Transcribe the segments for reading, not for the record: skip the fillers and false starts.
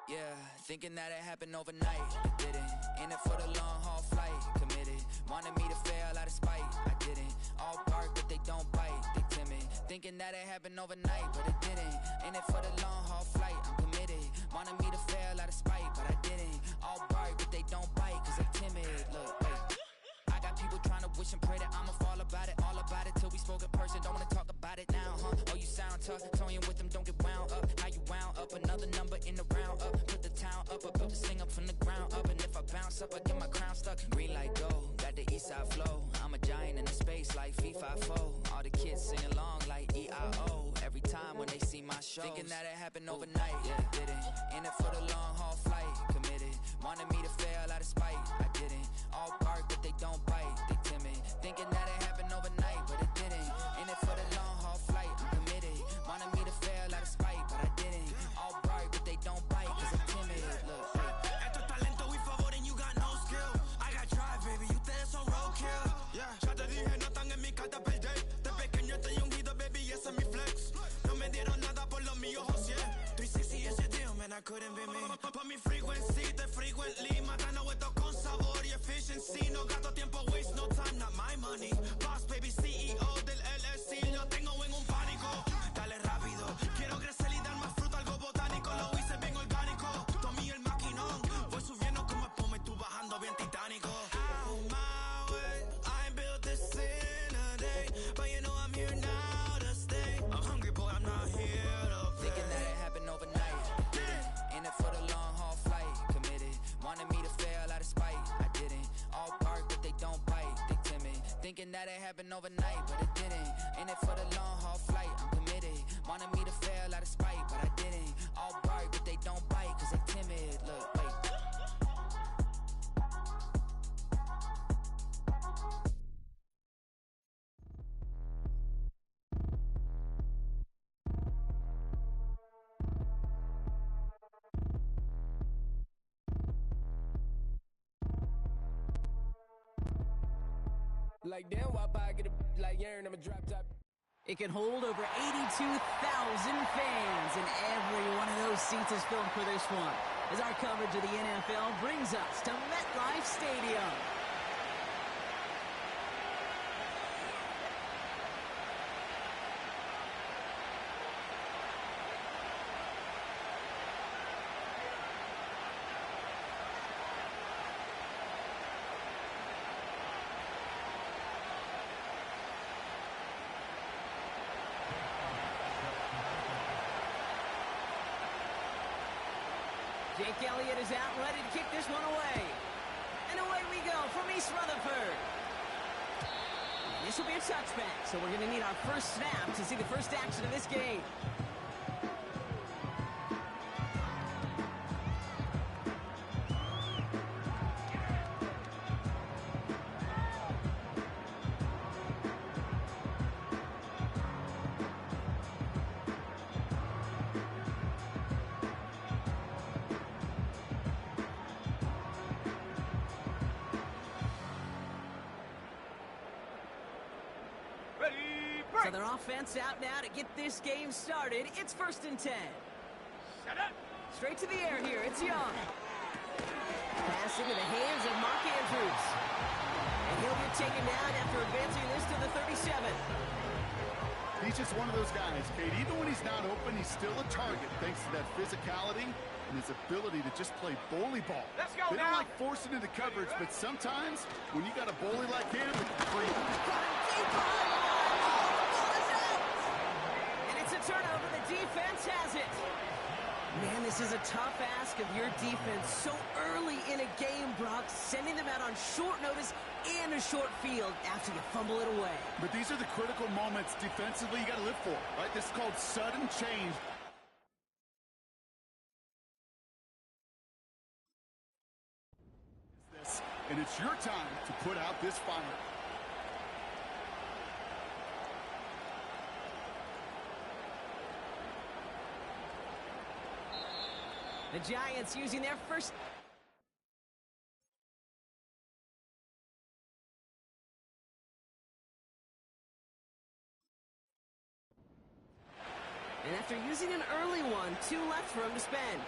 Yeah, thinking that it happened overnight, it didn't. In it for the long haul flight, committed. Wanted me to fail out of spite, I didn't. All bark but they don't bite, they timid. Thinking that it happened overnight, but it didn't. In it for the long haul flight, I'm committed. Wanted me to fail out of spite, but I didn't. All bark but they don't bite, cause I'm timid. Look, wait. I got people trying to wish and pray that I'ma fall about it. All about it till we spoke in person, don't wanna talk about it now, huh? Oh, you sound tough, toying with them, don't get wound up. How you wound up, another number in the round up. Put the town up, I built this thing up from the ground up. And if I bounce up, I get my crown stuck. Green light go, got the east side flow. I'm a giant in the space like FIFA 4. All the kids sing along like EIO. Every time when they see my show, thinking that it happened overnight, yeah, it didn't. In it for the long haul flight, committed. Wanted me to fail out of spite, I didn't. All bark but they don't bite, they timid. Thinking that it happened overnight, but it didn't. In it for the long haul flight, I'm committed. Wanted me to fail out of spite, but I didn't. All bark but they don't bite, cause I'm timid. Look, esto es talento y favor and you got no skill. I got drive, baby, you ustedes son roadkill. Yeah, ya te dije, no están en mi carta perder. De pequeño estoy ungido, baby, ese es mi flex. No me dieron nada por lo mío, José. 360 is your deal, man, I couldn't be me. Pa' mi frequency, te frequently. Matando esto con sabor y efficiency. No gasto tiempo, waste no time, not my money. Boss, baby, CEO del LLC. Lo tengo en un pánico. Dale rápido, quiero crecer y dar más fruto, algo botánico. Lo hice bien orgánico. Tomé el maquinón. Voy subiendo como espuma y tú bajando bien titánico. Out my way, I ain't built this in a day. But you know I'm here now to stay. I'm hungry, boy, I'm not here to play. thinking that it happened overnight, it didn't. In it for the long haul flight, committed. Wanted me to fail out of spite, I didn't. All bark but they don't bite, they timid. Thinking that it happened overnight, but it didn't. In it for the long haul flight, I'm committed. Wanted me to fail out of spite, but I didn't. All bark but they don't bite, cause they timid. Look, wait. Like damn, why I get a like Aaron, I'm a drop top. It can hold over 82,000 fans, and every one of those seats is filled for this one, as our coverage of the NFL brings us to MetLife Stadium. Jake Elliott is out, ready to kick this one away. And away we go from East Rutherford. This will be a touchback, so we're going to need our first snap to see the first action of this game. So their offense out now to get this game started. It's 1st and 10. Straight to the air here. It's Young. Pass into the hands of Mark Andrews. And he'll get taken down after advancing this to the 37. He's just one of those guys, Kate. Even when he's not open, he's still a target thanks to that physicality and his ability to just play bully ball. Let's go they now. don't like forcing into coverage, but sometimes when you got a bully like him, it's free. Turnover, the defense has it. Man, this is a tough ask of your defense so early in a game, Brock, sending them out on short notice and a short field after you fumble it away. But these are the critical moments defensively you got to live for, right? This is called sudden change. And it's your time to put out this fire. The Giants using their first... And after using an early one, 2 left for him to spend.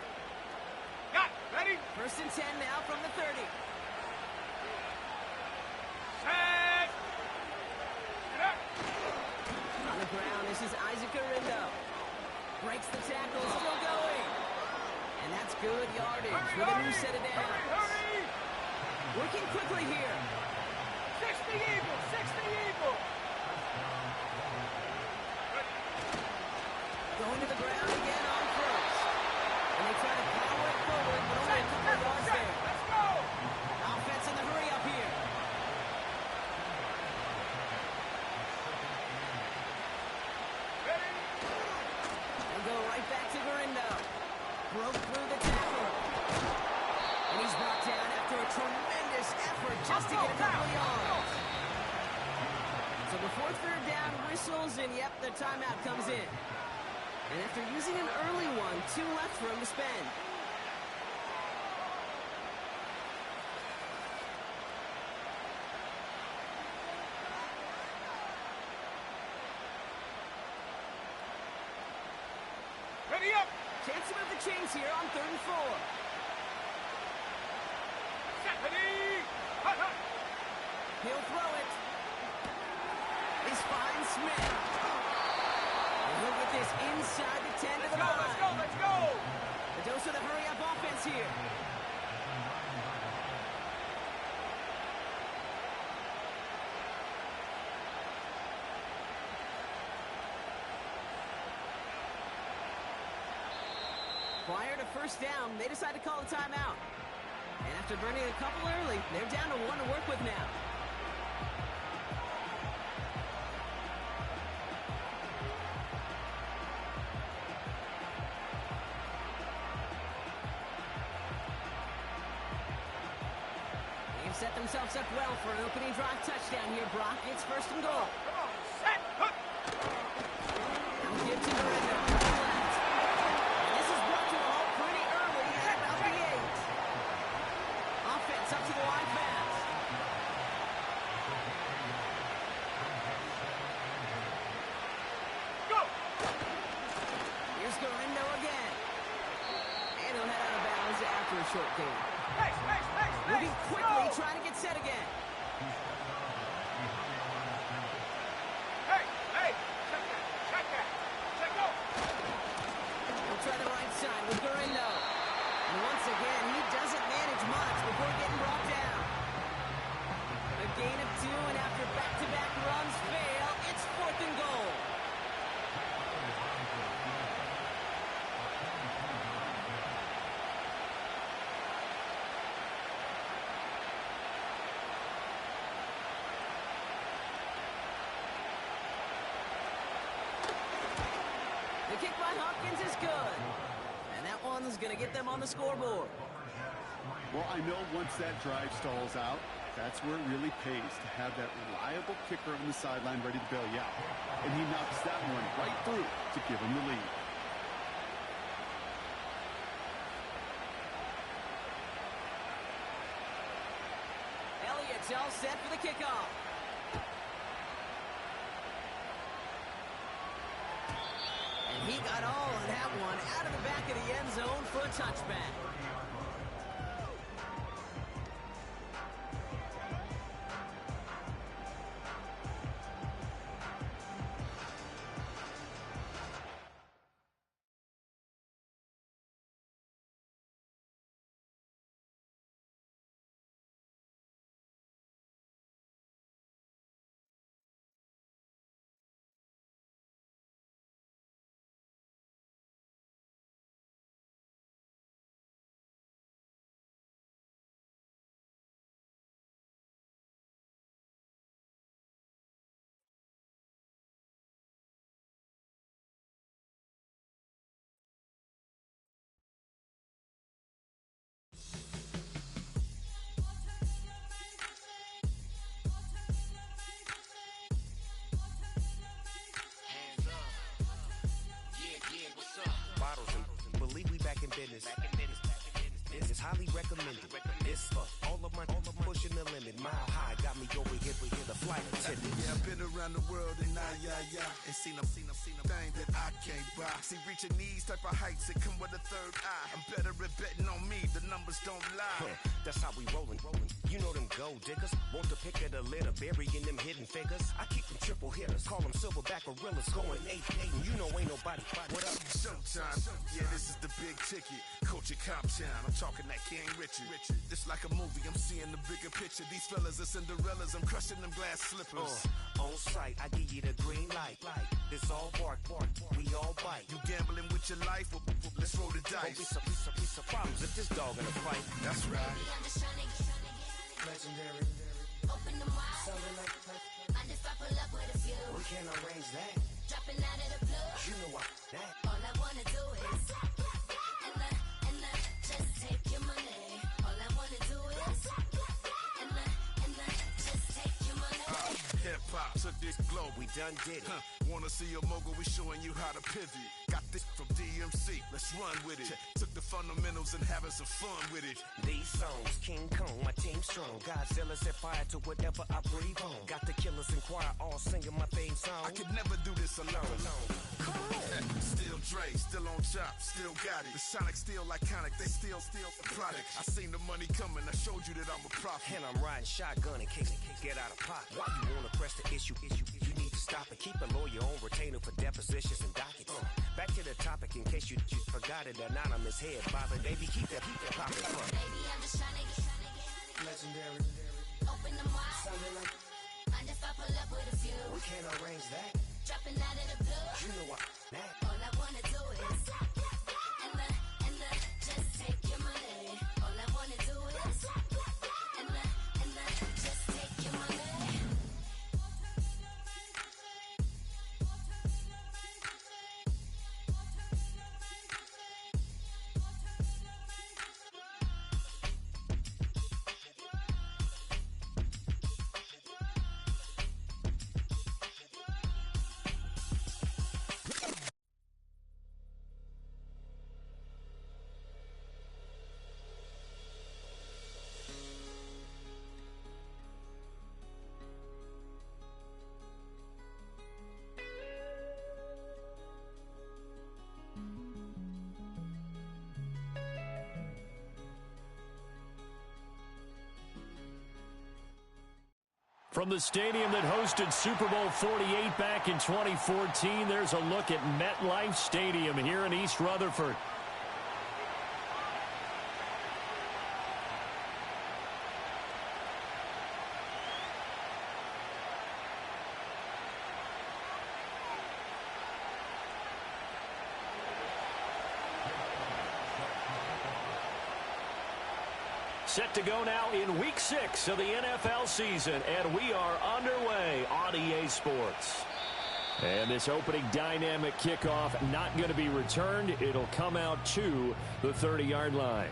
First and 10 now from the 30. On the ground, this is Isaac Orindo. Breaks the tackle, still going. And that's good yardage with a new set of downs. Working quickly here. 60 Eagles, 60 Eagles. Going to the ground again on first. And they try to power it forward, but only a couple of yards there. Let's go. Offense in the hurry up here. Ready? They'll go right back to Gorindo. Broke through the tackle. And he's brought down after a tremendous effort just to get a couple of yards. So before third down whistles, and yep, the timeout comes in. And after using an early one, 2 left for him to spend. Ready up. Chance to move the chains here on 3rd and 4. Ready. Hut, hut. He'll throw it. He's fine, Smith. And he'll get this inside the 10 to the line. Let's go, let's go. The dose of the hurry-up offense here. Prior to first down, they decide to call a timeout. And after burning a couple early, they're down to 1 to work with now. They've set themselves up well for an opening drive touchdown here, Brock. It's 1st and goal. Come on, set. Hut. Now give to Gorindo. And this is brought to a halt pretty early at about the 8. Offense up to the line fast. Go. Here's Gorindo again. And he'll head out of bounds after a short gain. Pace, pace, pace, Moving pace. quickly, Go. trying to get set again. Hey, hey. Check that, check that. Check go. He'll try the right side with Gorindo. And once again, he doesn't manage much before getting brought down. A gain of 2, and after back-to-back runs fail, it's 4th and goal. The kick by Hopkins is good. And that one's going to get them on the scoreboard. Well, I know once that drive stalls out, that's where it really pays to have that reliable kicker on the sideline ready to bail you out. And he knocks that one right through to give him the lead. Elliott's all set for the kickoff. And he got all on that one out of the back of the end zone for a touchback. business. It's highly recommended. This for all of my pushing the limit. Mile high, got me over here the flight attendant. Yeah, I've been around the world and and seen them thing that I can't buy. See, reaching these type of heights, it come with a third eye. I'm better at betting on me, the numbers don't lie. That's how we rollin'. You know them gold diggers, want to pick at a litter, burying them hidden figures. I keep them triple hitters, call them silverback gorillas, going 8-8, and you know ain't nobody. What up? Showtime, yeah, this is the big ticket. Coach at Cop Town, I'm talking that King Richard. It's like a movie, I'm seeing the bigger picture. These fellas are Cinderellas, I'm crushing them glass slippers. On sight, I give you the green light. This all bark, we all bite. You gambling with your life? Well, let's roll the dice. Don't be some problems if this dog in a fight. That's right. I'm just trying to Legendary. open the wide. Something like Mind if I pull up with a few? we can't arrange that. Dropping out of the blue. You know what that. All I wanna do is and just take your money. All I wanna do is and just take your money. Hip-hop took this globe. We done did it. Wanna see a mogul? We showing you how to pivot. Got this from DMC. Let's run with it. Took the fundamentals and having some fun with it. These songs, King Kong, my team strong. Godzilla set fire to whatever I breathe on. Got the killers in choir all singing my theme song. I could never do this alone. Still Dre, still on top, still got it. The Sonic still iconic, they still the product. I seen the money coming, I showed you that I'm a prophet. And I'm riding shotgun in case get out of pocket. Why you wanna press the issue? You need to stop it. Keep a lawyer on retainer for depositions and dockets. Back to the topic in case you forgot it. Anonymous head bobbing, baby, keep that popping. Baby, I'm just trying to get Legendary. open the wide. Something like Mind if I pull up with a few? we can't arrange that. Dropping out of the blue. You know what that. All I wanna do is and just take your money. All I wanna do is and just take your money. From the stadium that hosted Super Bowl 48 back in 2014, there's a look at MetLife Stadium here in East Rutherford. Set to go now in Week 6 of the NFL season, and we are underway on EA Sports. And this opening dynamic kickoff not going to be returned. It'll come out to the 30-yard line.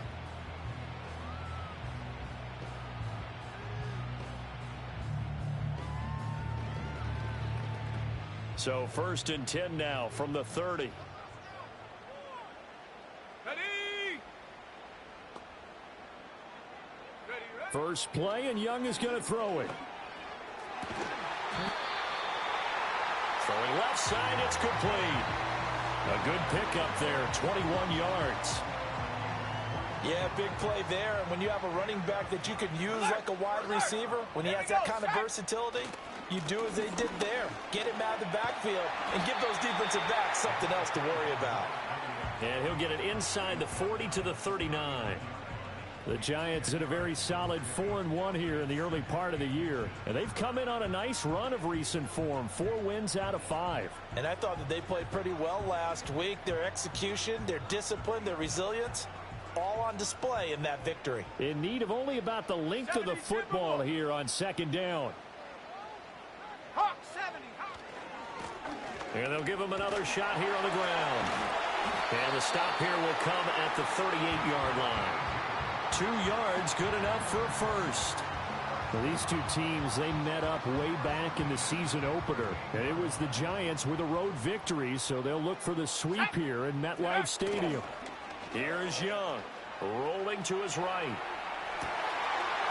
So 1st and 10 now from the 30. First play, and Young is going to throw it. Throwing left side, it's complete. A good pickup there, 21 yards. Yeah, big play there. And when you have a running back that you can use like a wide receiver, when he has that kind of versatility, you do as they did there. Get him out of the backfield and give those defensive backs something else to worry about. And he'll get it inside the 40 to the 39. The Giants in a very solid 4-1 here in the early part of the year. And they've come in on a nice run of recent form. 4 wins out of 5. And I thought that they played pretty well last week. Their execution, their discipline, their resilience, all on display in that victory. In need of only about the length of the football here on 2nd down. Hawk 70. And they'll give him another shot here on the ground. And the stop here will come at the 38-yard line. 2 yards, good enough for a first. Well, these two teams, they met up way back in the season opener. And it was the Giants with a road victory, so they'll look for the sweep here in MetLife Stadium. Here's Young, rolling to his right.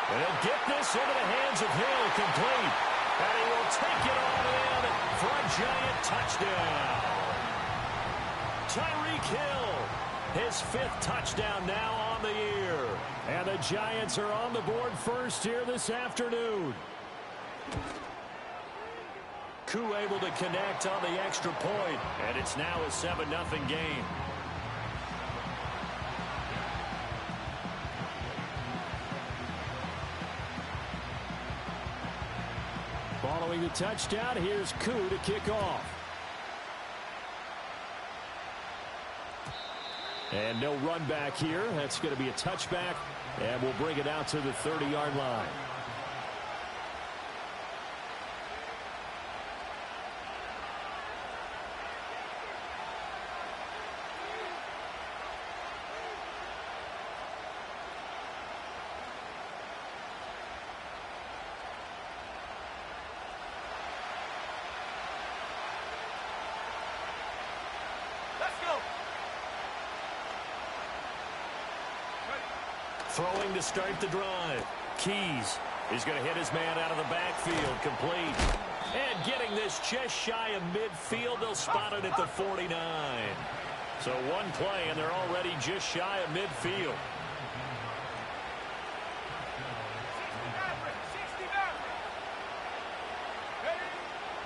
And he'll get this into the hands of Hill, complete. And he will take it all in for a giant touchdown. Tyreek Hill, his 5th touchdown now on the year. And the Giants are on the board first here this afternoon. Koo able to connect on the extra point, and it's now a 7-0 game. Following the touchdown, here's Koo to kick off. And no run back here. That's going to be a touchback, and we'll bring it out to the 30-yard line. Throwing to start the drive. Keys is going to hit his man out of the backfield. Complete. And getting this just shy of midfield. They'll spot it at the 49. So one play, and they're already just shy of midfield.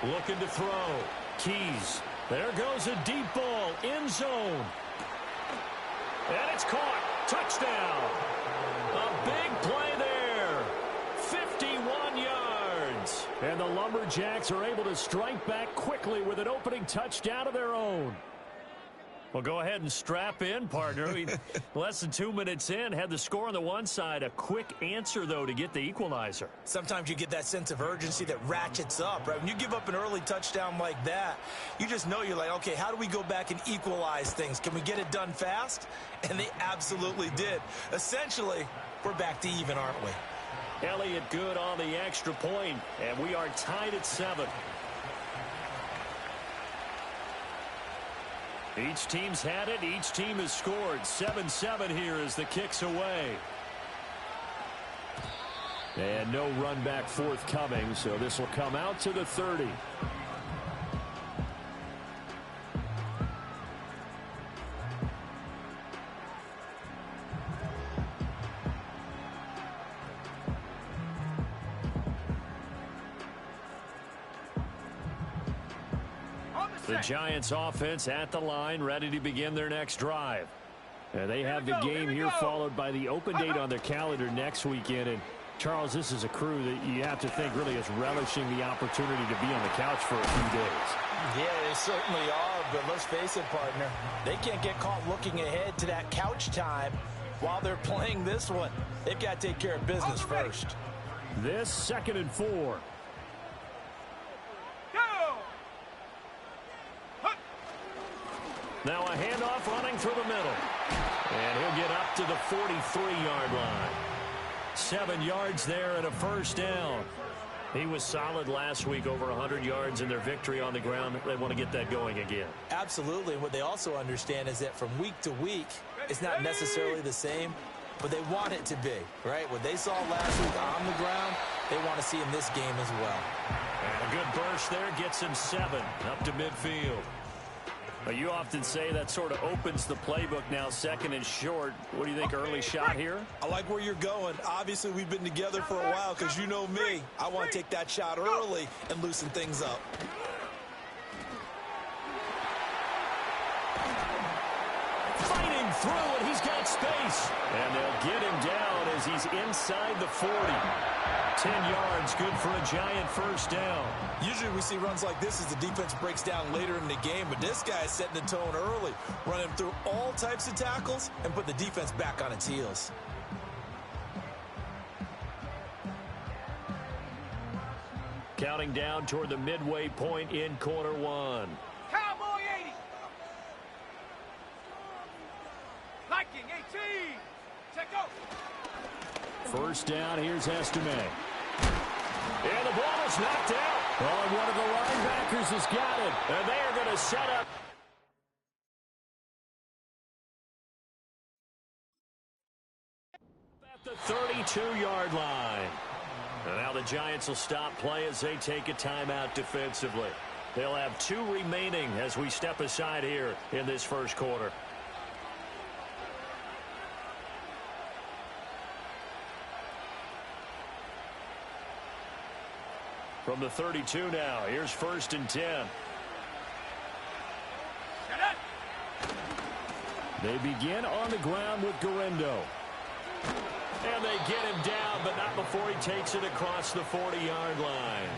Looking to throw. Keys. There goes a deep ball. End zone. And it's caught. Touchdown. A big play there. 51 yards. And the Lumberjacks are able to strike back quickly with an opening touchdown of their own. Well, go ahead and strap in, partner. Less than 2 minutes in, had the score on the one side. A quick answer, though, to get the equalizer. Sometimes you get that sense of urgency that ratchets up, right? When you give up an early touchdown like that, you just know you're like, okay, how do we go back and equalize things? Can we get it done fast? And they absolutely did. Essentially, we're back to even, aren't we? Elliott good on the extra point, and we are tied at 7. Each team's had it. Each team has scored. 7-7 here as the kick's away. And no run back forthcoming, so this will come out to the 30. The Giants offense at the line, ready to begin their next drive. And they have the game here followed by the open date on their calendar next weekend. And Charles, this is a crew that you have to think really is relishing the opportunity to be on the couch for a few days. Yeah, they certainly are, but let's face it, partner. They can't get caught looking ahead to that couch time while they're playing this one. They've got to take care of business first. This 2nd and 4. Now a handoff running through the middle. And he'll get up to the 43-yard line. 7 yards there and a first down. He was solid last week, over 100 yards in their victory on the ground. They want to get that going again. Absolutely. What they also understand is that from week to week, it's not necessarily the same, but they want it to be, right? What they saw last week on the ground, they want to see in this game as well. And a good burst there gets him 7 up to midfield. But you often say that sort of opens the playbook now, 2nd and short. What do you think, early shot here? I like where you're going. Obviously, we've been together for a while because you know me. I want to take that shot early and loosen things up. Fighting through, and he's got space. And they'll get him down as he's inside the 40. 10 yards, good for a giant first down. Usually we see runs like this as the defense breaks down later in the game, but this guy is setting the tone early, running through all types of tackles and put the defense back on its heels. Counting down toward the midway point in quarter 1. Cowboy 80. Viking 18. Check out. First down, here's Estime. And the ball is knocked out. Oh, and one of the linebackers has got it. And they are going to set up. At the 32-yard line. And now the Giants will stop play as they take a timeout defensively. They'll have 2 remaining as we step aside here in this first quarter. From the 32 now, here's 1st and 10. They begin on the ground with Guerendo. And they get him down, but not before he takes it across the 40-yard line.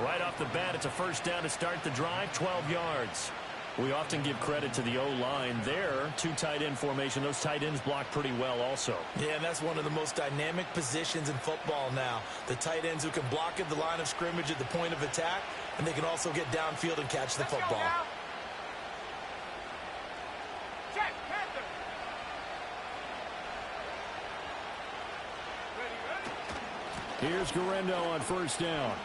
Right off the bat, it's a first down to start the drive, 12 yards. We often give credit to the O-line there. 2 tight end formation. Those tight ends block pretty well also. Yeah, and that's one of the most dynamic positions in football now. The tight ends who can block at the line of scrimmage at the point of attack, and they can also get downfield and catch the football. Here's Guerendo on first down.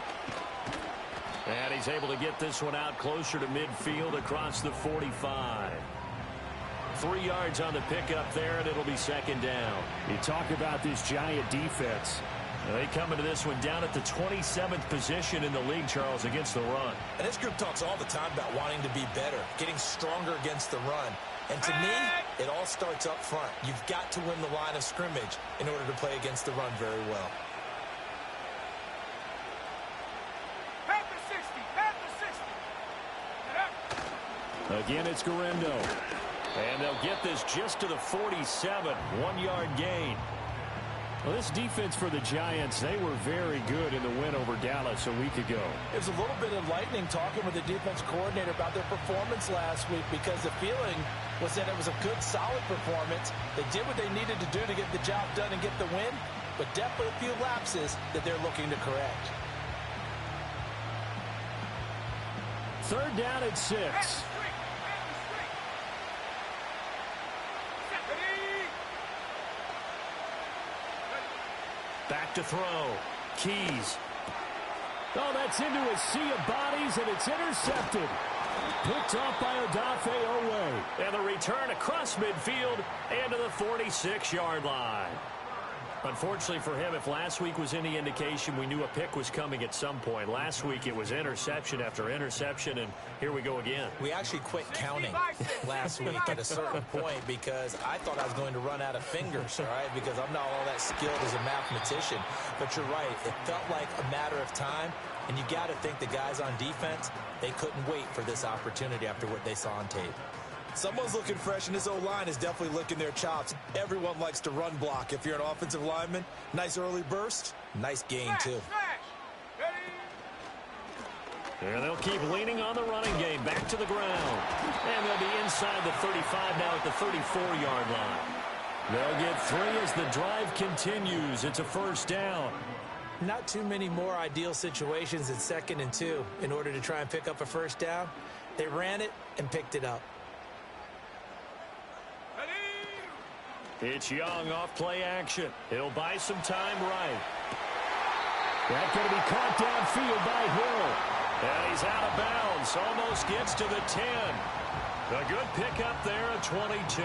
And he's able to get this one out closer to midfield across the 45. 3 yards on the pickup there, and it'll be 2nd down. You talk about this Giant defense. They come into this one down at the 27th position in the league, Charles, against the run. And this group talks all the time about wanting to be better, getting stronger against the run. And to me, it all starts up front. You've got to win the line of scrimmage in order to play against the run very well. Again, it's Guerendo. And they'll get this just to the 47. 1-yard gain. Well, this defense for the Giants, they were very good in the win over Dallas a week ago. It was a little bit enlightening talking with the defense coordinator about their performance last week, because the feeling was that it was a good, solid performance. They did what they needed to do to get the job done and get the win, but definitely a few lapses that they're looking to correct. 3rd down at 6. Back to throw. Keys. Oh, that's into a sea of bodies, and it's intercepted. Picked off by Odafe Oweh. And the return across midfield and to the 46-yard line. Unfortunately for him, if last week was any indication, we knew a pick was coming at some point. Last week it was interception after interception, and here we go again. We actually quit counting last week at a certain point because I thought I was going to run out of fingers, all right, because I'm not all that skilled as a mathematician. But you're right, it felt like a matter of time, and you got to think the guys on defense, they couldn't wait for this opportunity after what they saw on tape. Someone's looking fresh, and this O-line is definitely licking their chops. Everyone likes to run block. If you're an offensive lineman, nice early burst, nice gain, too. And they'll keep leaning on the running game. Back to the ground. And they'll be inside the 35 now at the 34-yard line. They'll get 3 as the drive continues. It's a first down. Not too many more ideal situations at 2nd and 2 in order to try and pick up a first down. They ran it and picked it up. It's Young off play action. He'll buy some time right. That's going to be caught downfield by Hill. And he's out of bounds. Almost gets to the 10. A good pickup there at 22.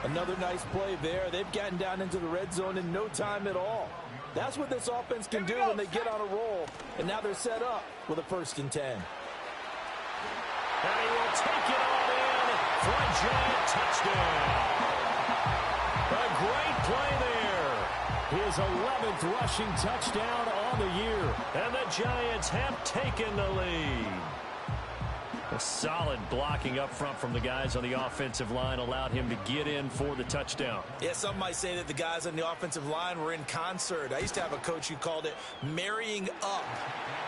Another nice play there. They've gotten down into the red zone in no time at all. That's what this offense can do when they get on a roll. And now they're set up with a 1st and 10. And he will take it all in for a Giant touchdown. A great play there. His 11th rushing touchdown on the year. And the Giants have taken the lead. A solid blocking up front from the guys on the offensive line allowed him to get in for the touchdown. Yeah, some might say that the guys on the offensive line were in concert. I used to have a coach who called it marrying up,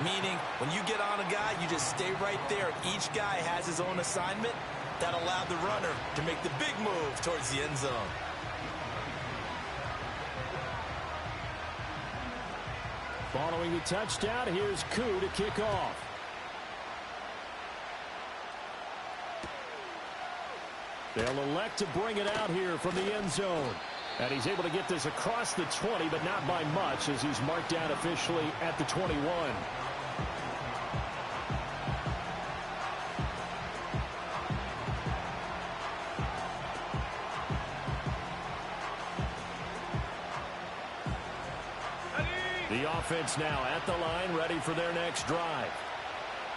meaning when you get on a guy, you just stay right there. Each guy has his own assignment. That allowed the runner to make the big move towards the end zone. Following the touchdown, here's Koo to kick off. They'll elect to bring it out here from the end zone. And he's able to get this across the 20, but not by much, as he's marked down officially at the 21. offense now at the line, ready for their next drive.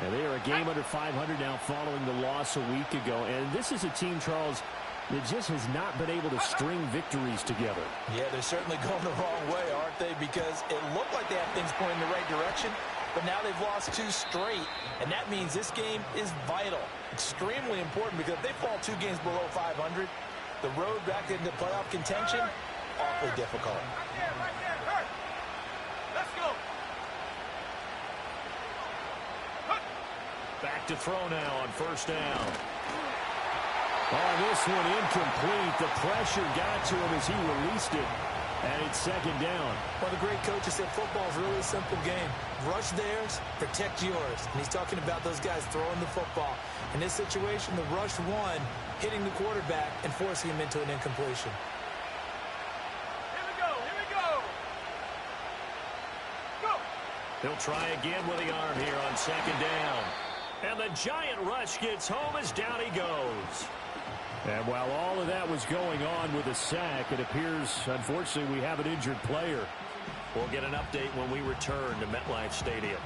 And they are a game under 500 now following the loss a week ago. And this is a team, Charles, that just has not been able to string victories together. Yeah, they're certainly going the wrong way, aren't they? Because it looked like they had things pointing in the right direction, but now they've lost 2 straight. And that means this game is vital, extremely important, because if they fall 2 games below 500, the road back into playoff contention, awfully difficult. Right there, hurt. Let's go. Back to throw now on first down. Oh, this one incomplete. The pressure got to him as he released it, and it's second down. One of the great coaches said football is really a simple game. Rush theirs, protect yours. And he's talking about those guys throwing the football. In this situation, the rush one, hitting the quarterback and forcing him into an incompletion. Here we go. Go. He'll try again with the arm here on second down. And the giant rush gets home as down he goes. And while all of that was going on with a sack, it appears, unfortunately, we have an injured player. We'll get an update when we return to MetLife Stadium.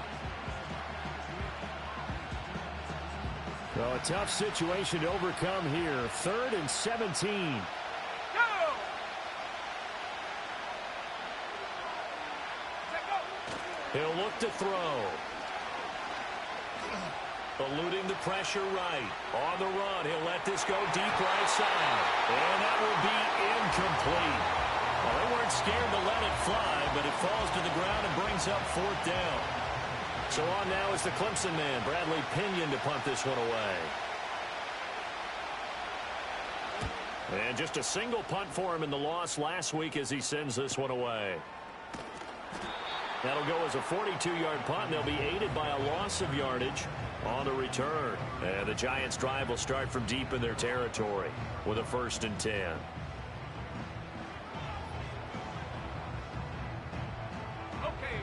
Well, a tough situation to overcome here. 3rd and 17. Go. He'll look to throw. Eluding the pressure right. On the run, he'll let this go deep right side. And that will be incomplete. Well, they weren't scared to let it fly, but it falls to the ground and brings up 4th down. So on now is the Clemson man, Bradley Pinion, to punt this one away. And just a single punt for him in the loss last week as he sends this one away. That'll go as a 42-yard punt, and they'll be aided by a loss of yardage on the return. And the Giants' drive will start from deep in their territory with a 1st and 10.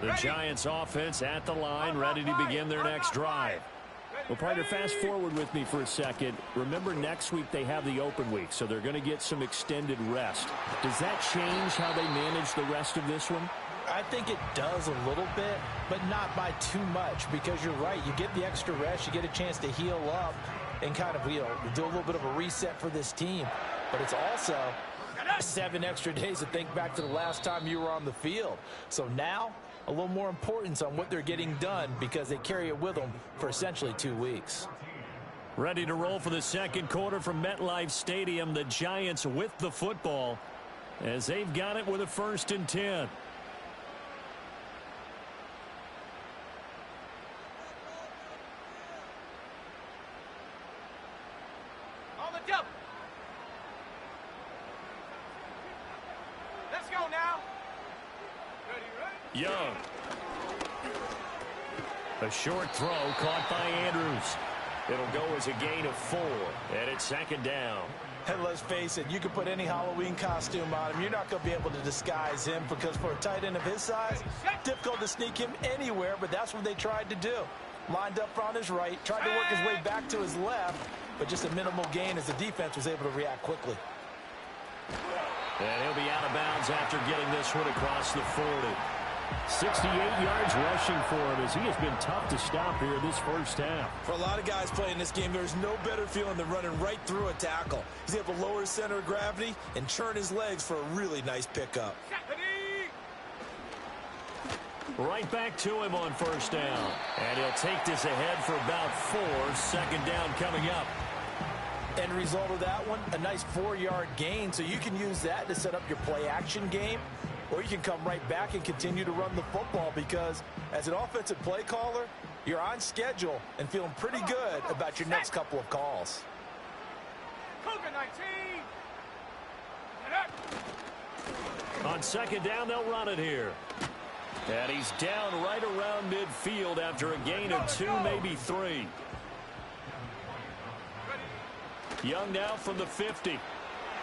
The Giants' offense at the line, ready to begin their next drive. Well, partner, fast forward with me for a second. Remember, next week they have the open week, so they're going to get some extended rest. Does that change how they manage the rest of this one? I think it does a little bit, but not by too much, because you're right. You get the extra rest. You get a chance to heal up and kind of, do a little bit of a reset for this team. But it's also 7 extra days to think back to the last time you were on the field. So now, a little more importance on what they're getting done because they carry it with them for essentially 2 weeks. Ready to roll for the second quarter from MetLife Stadium. The Giants with the football as they've got it with a 1st and 10. On the double. Let's go now. Ready? Young. A short throw caught by Andrews. It'll go as a gain of 4, and it's second down. And let's face it, you can put any Halloween costume on him. You're not going to be able to disguise him because for a tight end of his size, difficult to sneak him anywhere, but that's what they tried to do. Lined up on his right, tried to work his way back to his left, but just a minimal gain as the defense was able to react quickly. And he'll be out of bounds after getting this one across the 40. 68 yards rushing for him as he has been tough to stop here this first half. For a lot of guys playing this game, there's no better feeling than running right through a tackle. He's able to lower his center of gravity and churn his legs for a really nice pickup. Right back to him on first down. And he'll take this ahead for about 4. Second down coming up. End result of that one, a nice 4-yard gain, so you can use that to set up your play-action game, or you can come right back and continue to run the football because as an offensive play caller, you're on schedule and feeling pretty good about your next couple of calls. Cougar 19. On second down, they'll run it here. And he's down right around midfield after a gain of 2, maybe 3. Young now from the 50.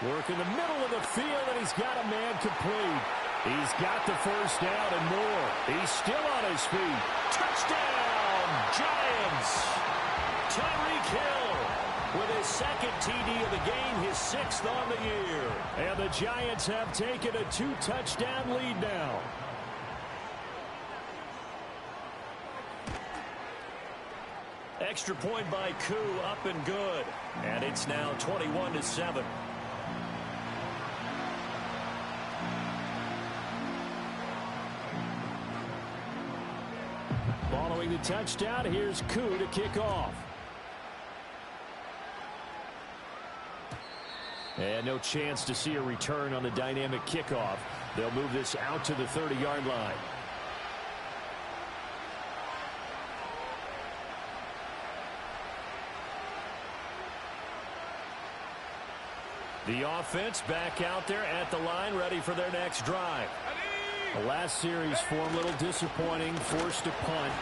Work in the middle of the field, and he's got a man complete. He's got the first down and more. He's still on his feet. Touchdown, Giants! Tyreek Hill with his second TD of the game, his 6th on the year. And the Giants have taken a 2-touchdown lead now. extra point by Koo, up and good. And it's now 21-7. Following the touchdown, here's Koo to kick off. And no chance to see a return on the dynamic kickoff. They'll move this out to the 30-yard line. The offense back out there at the line, ready for their next drive. The last series for them a little disappointing, forced to punt.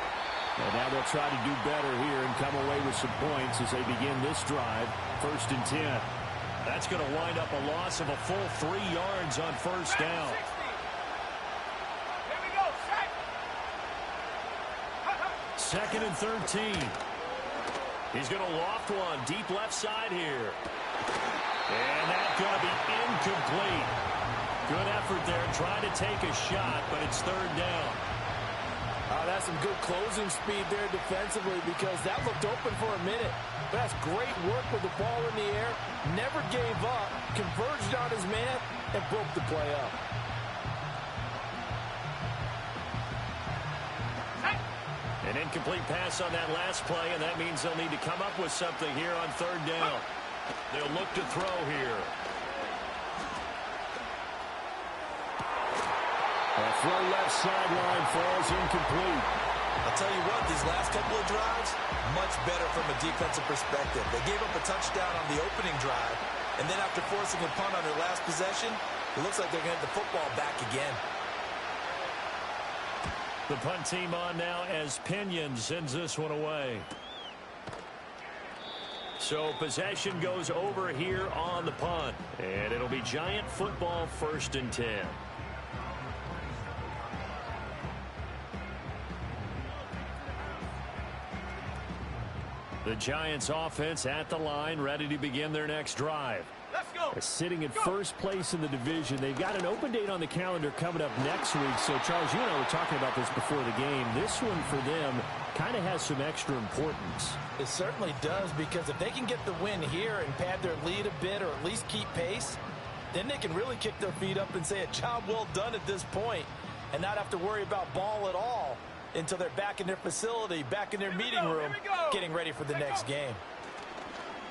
And now they'll try to do better here and come away with some points as they begin this drive, 1st and 10. That's going to wind up a loss of a full 3 yards on first down. Here we go, set. 2nd and 13. He's going to loft one deep left side here. And that's going to be incomplete. Good effort there, trying to take a shot, but it's 3rd down. That's some good closing speed there defensively because that looked open for a minute. But that's great work with the ball in the air. Never gave up, converged on his man, and broke the play up. An incomplete pass on that last play, and that means they'll need to come up with something here on 3rd down. They'll look to throw here. A throw left sideline falls incomplete. I'll tell you what, these last couple of drives, much better from a defensive perspective. They gave up a touchdown on the opening drive, and then after forcing a punt on their last possession, it looks like they're going to get the football back again. The punt team on now as Pinion sends this one away. So possession goes over here on the punt, and it'll be Giant football, 1st and 10. The Giants offense at the line, ready to begin their next drive. Let's go. They're sitting in first place in the division. They've got an open date on the calendar coming up next week. So, Charles, you and I were talking about this before the game. This one for them kind of has some extra importance. It certainly does, because if they can get the win here and pad their lead a bit or at least keep pace, then they can really kick their feet up and say a job well done at this point and not have to worry about ball at all until they're back in their facility, back in their meeting room, getting ready for the next game.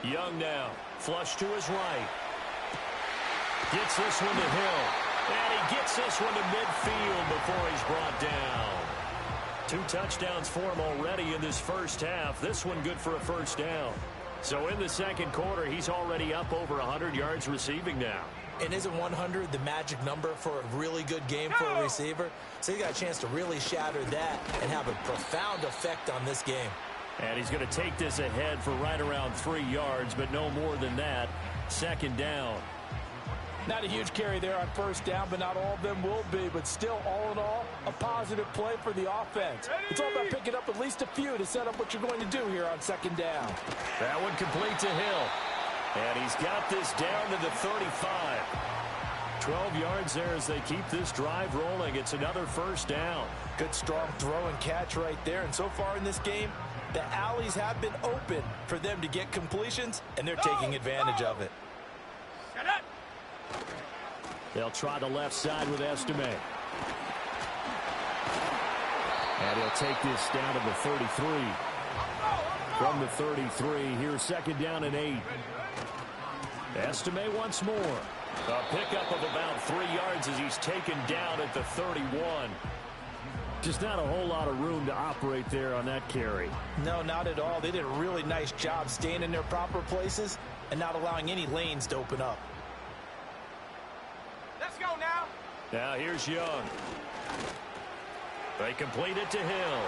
Young now, flush to his right. Gets this one to Hill. And he gets this one to midfield before he's brought down. 2 touchdowns for him already in this first half. This one good for a 1st down. So in the 2nd quarter, he's already up over 100 yards receiving now. And isn't 100 the magic number for a really good game for a receiver? So he got a chance to really shatter that and have a profound effect on this game. And he's going to take this ahead for right around 3 yards, but no more than that. 2nd down. Not a huge carry there on 1st down, but not all of them will be. But still, all in all, a positive play for the offense. It's all about picking up at least a few to set up what you're going to do here on 2nd down. That one complete to Hill. And he's got this down to the 35. 12 yards there as they keep this drive rolling. It's another 1st down. Good, strong throw and catch right there. And so far in this game, the alleys have been open for them to get completions, and they're taking advantage of it. Shut up. They'll try the left side with Estime. And he'll take this down to the 33. From the 33, here's 2nd down and 8. Estime once more. A pickup of about 3 yards as he's taken down at the 31. Just not a whole lot of room to operate there on that carry. No, not at all. They did a really nice job staying in their proper places and not allowing any lanes to open up. Let's go now. Now here's Young. They complete it to Hill.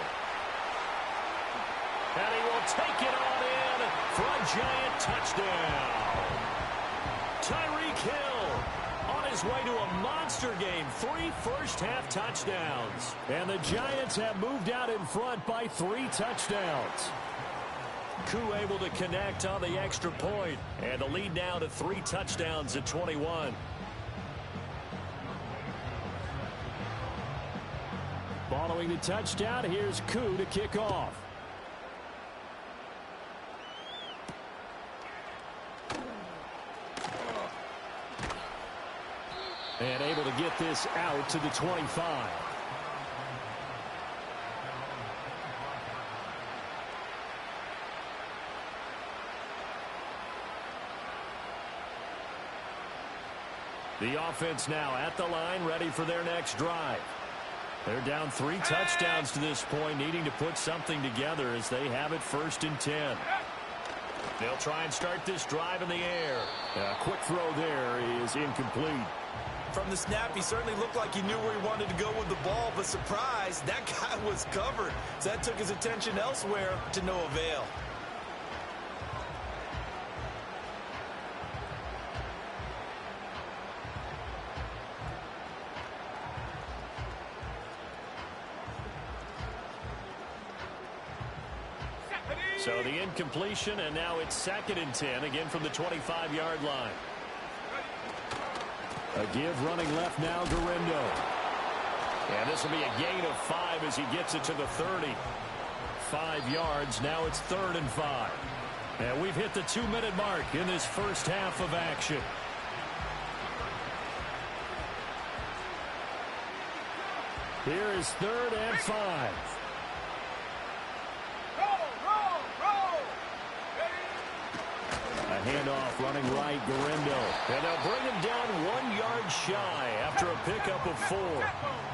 And he will take it on in for a Giant touchdown. Tyreek Hill on his way to a monster game. 3 first-half touchdowns. And the Giants have moved out in front by 3 touchdowns. Koo able to connect on the extra point. And the lead now to 3 touchdowns at 21. Following the touchdown, here's Koo to kick off. And able to get this out to the 25. The offense now at the line, ready for their next drive. They're down 3 touchdowns to this point, needing to put something together as they have it 1st and 10. They'll try and start this drive in the air. A quick throw there is incomplete. From the snap, he certainly looked like he knew where he wanted to go with the ball, but surprise, that guy was covered. So that took his attention elsewhere to no avail. So the incompletion, and now it's 2nd and 10, again from the 25-yard line. A give running left now, Gurindo. And this will be a gain of 5 as he gets it to the 30. 5 yards, now it's 3rd and 5. And we've hit the 2-minute mark in this first half of action. Here is 3rd and 5. Handoff running right, Gurindo. And they'll bring him down 1 yard shy after a pickup of 4.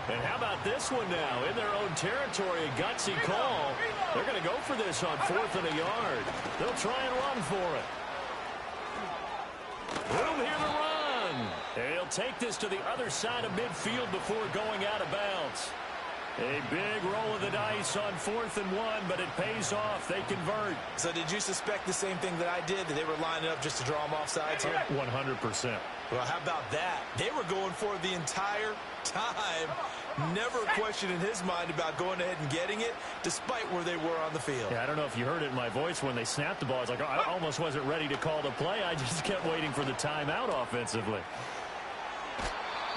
And how about this one now? In their own territory, a gutsy call. They're going to go for this on 4th and a yard. They'll try and run for it. Room here to run. And he'll take this to the other side of midfield before going out of bounds. A big roll of the dice on 4th and 1, but it pays off. They convert. So did you suspect the same thing that I did, that they were lining up just to draw them off sides here? 100%. Well, how about that? They were going for it the entire time. Never a question in his mind about going ahead and getting it, despite where they were on the field. Yeah, I don't know if you heard it in my voice when they snapped the ball. I was like, I almost wasn't ready to call the play. I just kept waiting for the timeout offensively.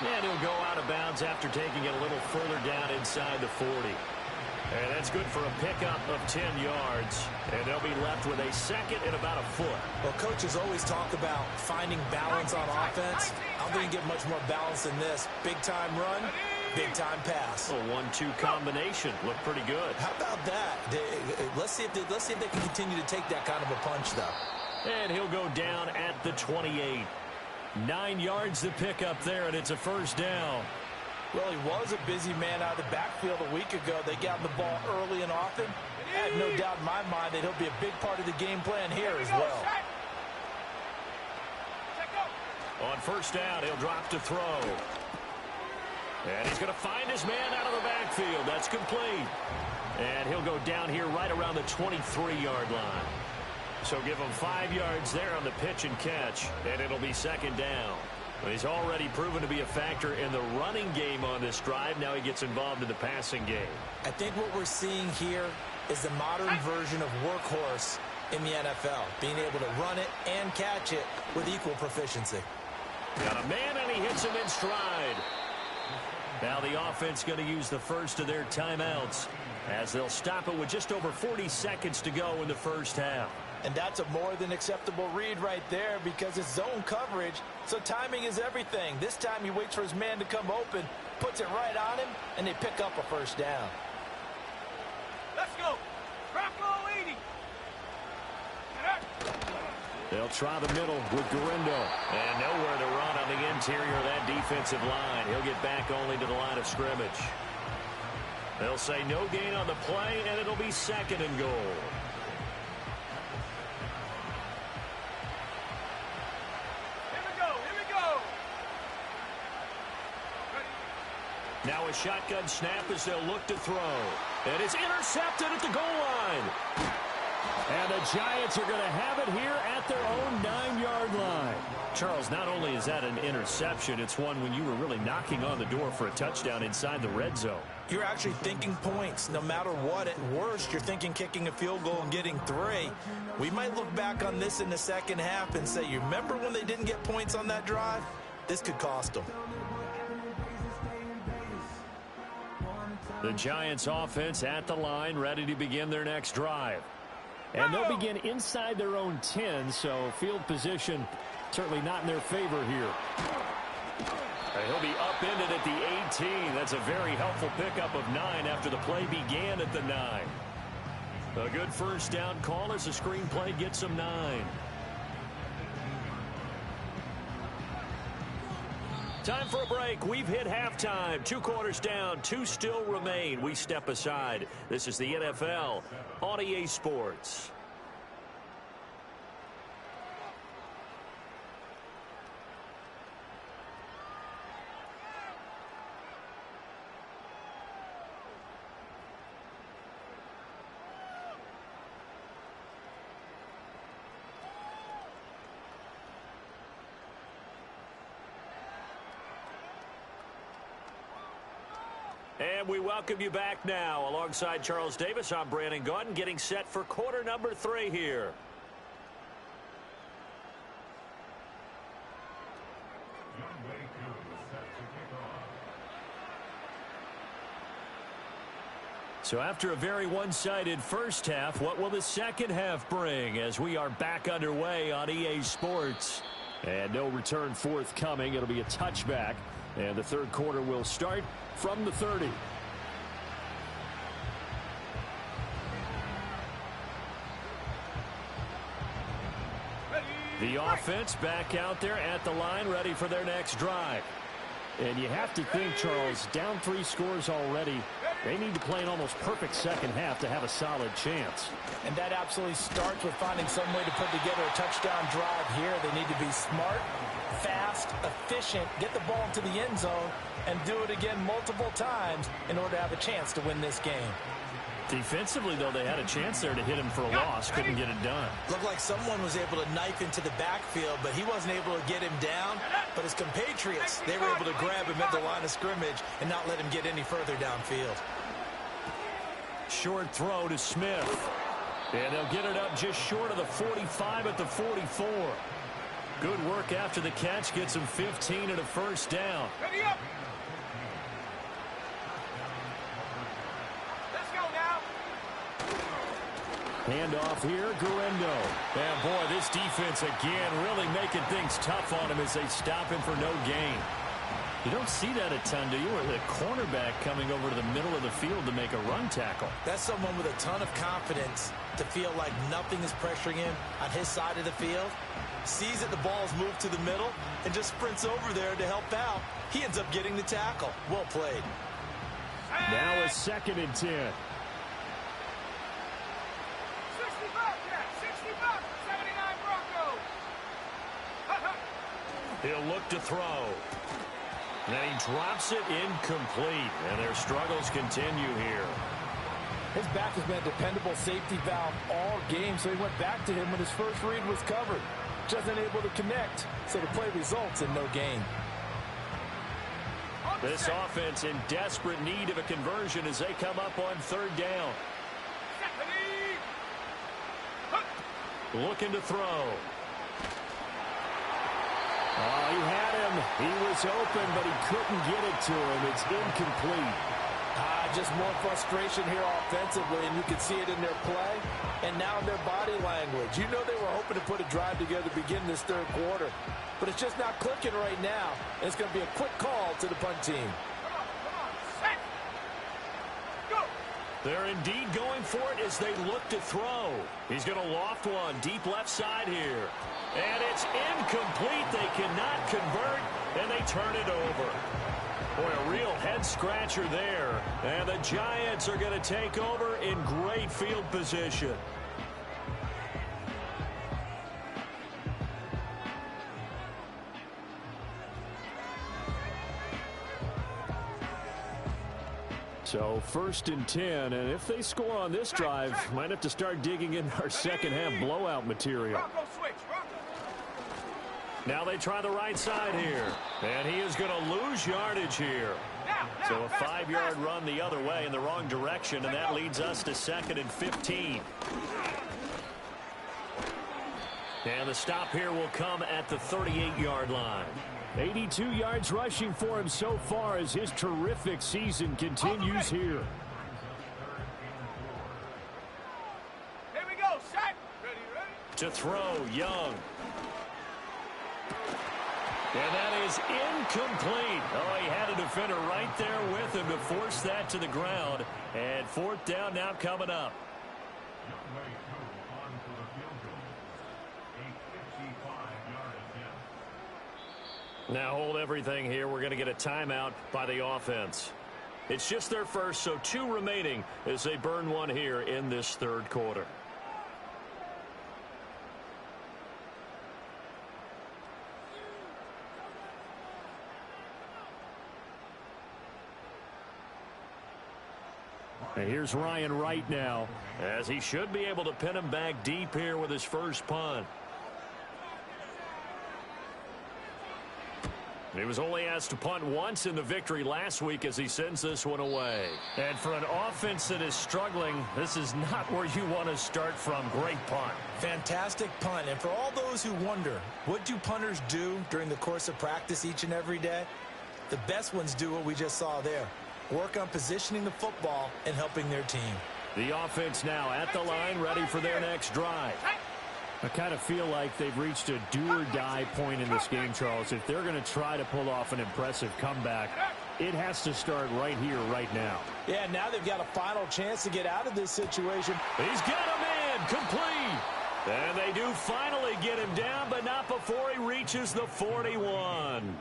And he'll go out of bounds after taking it a little further down inside the 40. And that's good for a pickup of 10 yards. And they'll be left with a 2nd and about a foot. Well, coaches always talk about finding balance on offense. I don't think you get much more balance than this. Big-time run, big-time pass. A 1-2 combination. Looked pretty good. How about that? Let's see if they can continue to take that kind of a punch, though. And he'll go down at the 28. 9 yards to pick up there, and it's a 1st down. Well, he was a busy man out of the backfield a week ago. They got him the ball early and often. I have no doubt in my mind that he'll be a big part of the game plan here as well. On 1st down, he'll drop to throw. And he's going to find his man out of the backfield. That's complete. And he'll go down here right around the 23-yard line. So give him 5 yards there on the pitch and catch, and it'll be 2nd down. But he's already proven to be a factor in the running game on this drive. Now he gets involved in the passing game. I think what we're seeing here is the modern version of workhorse in the NFL, being able to run it and catch it with equal proficiency. Got a man, and he hits him in stride. Now the offense going to use the first of their timeouts as they'll stop it with just over 40 seconds to go in the first half. And that's a more than acceptable read right there because it's zone coverage, so timing is everything. This time he waits for his man to come open, puts it right on him, and they pick up a 1st down. Let's go. Drop low 80. They'll try the middle with Gurindo. And nowhere to run on the interior of that defensive line. He'll get back only to the line of scrimmage. They'll say no gain on the play, and it'll be 2nd and goal. Now a shotgun snap as they'll look to throw. And it's intercepted at the goal line. And the Giants are going to have it here at their own 9-yard line. Charles, not only is that an interception, it's one when you were really knocking on the door for a touchdown inside the red zone. You're actually thinking points no matter what. At worst, you're thinking kicking a field goal and getting 3. We might look back on this in the second half and say, you remember when they didn't get points on that drive? This could cost them. The Giants offense at the line, ready to begin their next drive. And they'll begin inside their own 10, so field position certainly not in their favor here. He'll be upended at the 18. That's a very helpful pickup of 9 after the play began at the 9. A good first down call as the screenplay gets him 9. Time for a break. We've hit halftime. 2 quarters down. 2 still remain. We step aside. This is the NFL on EA Sports. And we welcome you back now. Alongside Charles Davis, I'm Brandon Gaudin, getting set for quarter number 3 here. So after a very one-sided first half, what will the second half bring as we are back underway on EA Sports? And no return forthcoming. It'll be a touchback. And the third quarter will start from the 30. The offense back out there at the line, ready for their next drive. And you have to think, Charles, down 3 scores already. They need to play an almost perfect second half to have a solid chance. And that absolutely starts with finding some way to put together a touchdown drive here. They need to be smart, fast, efficient, get the ball into the end zone, and do it again multiple times in order to have a chance to win this game. Defensively, though, they had a chance there to hit him for a loss. Couldn't get it done. Looked like someone was able to knife into the backfield, but he wasn't able to get him down. But his compatriots, they were able to grab him at the line of scrimmage and not let him get any further downfield. Short throw to Smith. And they'll get it up just short of the 45 at the 44. Good work after the catch. Gets him 15 and a first down. Handoff here, Guerendo. And boy, this defense again really making things tough on him as they stop him for no gain. You don't see that a ton, do you? Or the cornerback coming over to the middle of the field to make a run tackle. That's someone with a ton of confidence to feel like nothing is pressuring him on his side of the field. Sees that the ball's moved to the middle and just sprints over there to help out. He ends up getting the tackle. Well played. Now a 2nd and 10. 79 Broncos. He'll look to throw. Then he drops it incomplete. And their struggles continue here. His back has been a dependable safety valve all game, so he went back to him when his first read was covered. Just unable to connect, so the play results in no gain. This offense in desperate need of a conversion as they come up on 3rd down. Looking to throw. Oh, he had him. He was open, but he couldn't get it to him. It's incomplete. Just more frustration here offensively, and you can see it in their play and now in their body language. You know they were hoping to put a drive together to begin this 3rd quarter, but it's just not clicking right now. And it's going to be a quick call to the punt team. They're indeed going for it as they look to throw. He's going to loft one deep left side here. And it's incomplete. They cannot convert, and they turn it over. Boy, a real head-scratcher there. And the Giants are going to take over in great field position. So 1st and 10, and if they score on this drive, might have to start digging in our second half blowout material. Now they try the right side here, and he is going to lose yardage here. So a 5-yard run the other way in the wrong direction, and that leads us to 2nd and 15. And the stop here will come at the 38-yard line. 82 yards rushing for him so far as his terrific season continues here. Here we go, set. Ready. To throw, Young. And that is incomplete. Oh, he had a defender right there with him to force that to the ground. And fourth down now coming up. Now hold everything here. We're going to get a timeout by the offense. It's just their first, so 2 remaining as they burn one here in this third quarter. And here's Ryan Wright now, as he should be able to pin him back deep here with his first punt. He was only asked to punt once in the victory last week as he sends this one away. And for an offense that is struggling, this is not where you want to start from. Great punt. Fantastic punt. And for all those who wonder, what do punters do during the course of practice each and every day? The best ones do what we just saw there. Work on positioning the football and helping their team. The offense now at the line, ready for their next drive. I kind of feel like they've reached a do-or-die point in this game, Charles. If they're going to try to pull off an impressive comeback, it has to start right here, right now. Yeah, now they've got a final chance to get out of this situation. He's got him in, complete. And they do finally get him down, but not before he reaches the 41.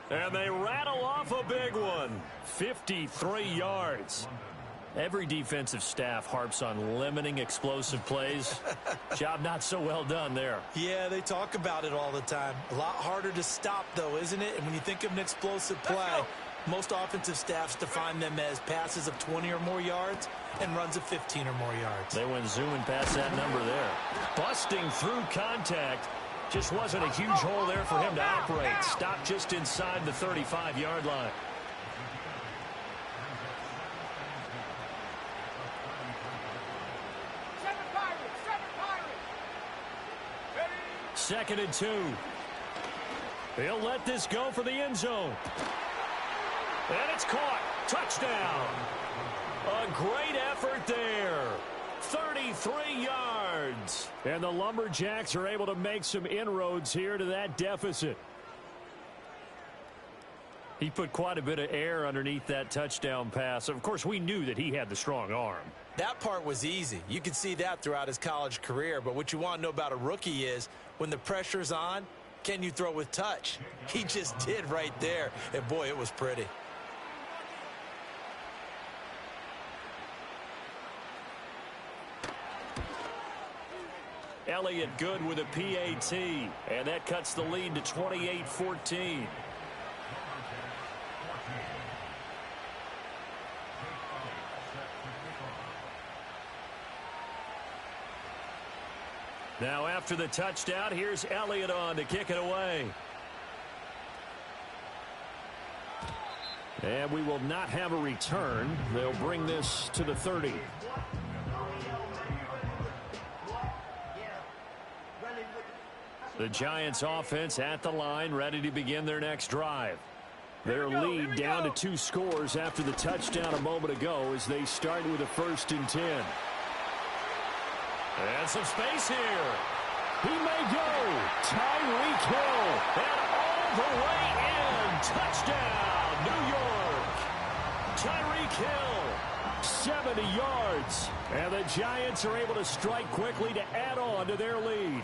And they rattle off a big one, 53 yards. Every defensive staff harps on limiting explosive plays. Job not so well done there. Yeah, they talk about it all the time. A lot harder to stop, though, isn't it? And when you think of an explosive play, most offensive staffs define them as passes of 20 or more yards and runs of 15 or more yards. They went zooming past that number there. Busting through contact. Just wasn't a huge hole there for him to operate. Stopped just inside the 35-yard line. Second and 2. He'll let this go for the end zone. And it's caught. Touchdown. A great effort there. 33 yards. And the Lumberjacks are able to make some inroads here to that deficit. He put quite a bit of air underneath that touchdown pass. Of course, we knew that he had the strong arm. That part was easy. You could see that throughout his college career. But what you want to know about a rookie is when the pressure's on, can you throw with touch? He just did right there. And, boy, it was pretty. Elliott good with a PAT. And that cuts the lead to 28-14. Now after the touchdown, here's Elliott on to kick it away. And we will not have a return. They'll bring this to the 30. The Giants offense at the line, ready to begin their next drive. Their lead down to 2 scores after the touchdown a moment ago as they start with a 1st and 10. And some space here. He may go. Tyreek Hill. And all the way in. Touchdown, New York. Tyreek Hill. 70 yards. And the Giants are able to strike quickly to add on to their lead.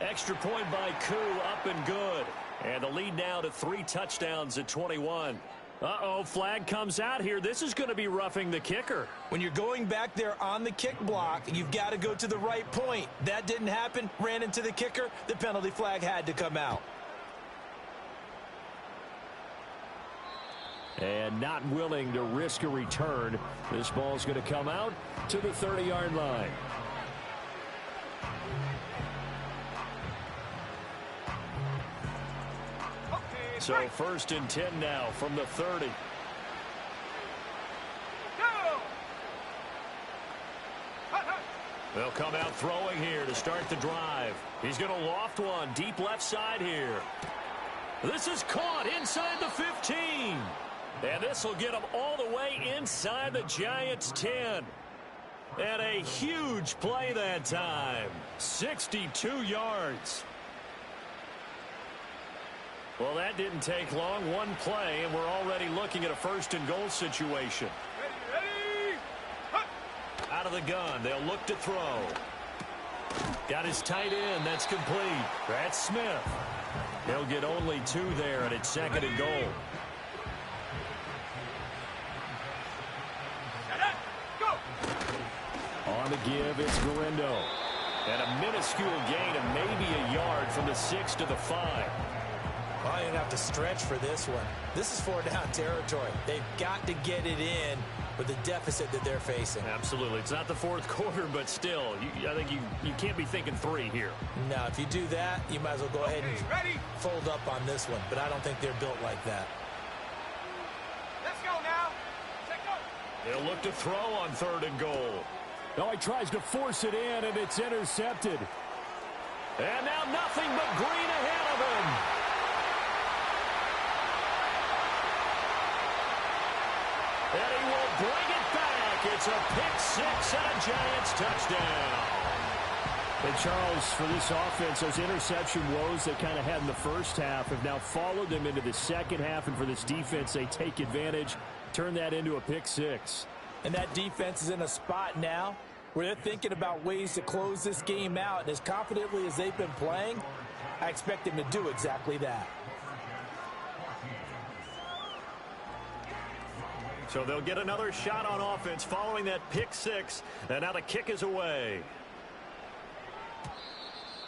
Extra point by Koo, up and good. And the lead now to 3 touchdowns at 21. Uh-oh, flag comes out here. This is going to be roughing the kicker. When you're going back there on the kick block, you've got to go to the right point. That didn't happen. Ran into the kicker. The penalty flag had to come out. And not willing to risk a return. This ball's going to come out to the 30-yard line. So 1st and 10 now from the 30. They'll come out throwing here to start the drive. He's going to loft one deep left side here. This is caught inside the 15. And this will get him all the way inside the Giants' 10. And a huge play that time. 62 yards. Well, that didn't take long. One play, and we're already looking at a first-and-goal situation. Ready? Out of the gun. They'll look to throw. Got his tight end. That's complete. That's Smith. He'll get only 2 there, and it's second and goal. On the give, it's Galindo. And a minuscule gain of maybe a yard from the 6 to the 5. Well, you're going to have to stretch for this one. This is 4-down territory. They've got to get it in with the deficit that they're facing. Absolutely. It's not the fourth quarter, but still, I think you can't be thinking 3 here. No, if you do that, you might as well go ahead and fold up on this one. But I don't think they're built like that. Let's go now. Take go. They'll look to throw on 3rd and goal. No, he tries to force it in, and it's intercepted. And now nothing but green ahead of him. And he will bring it back. It's a pick-6 and a Giants touchdown. And Charles, for this offense, those interception woes they kind of had in the first half have now followed them into the second half. And for this defense, they take advantage, turn that into a pick-6. And that defense is in a spot now where they're thinking about ways to close this game out. And as confidently as they've been playing, I expect them to do exactly that. So they'll get another shot on offense following that pick-6. And now the kick is away.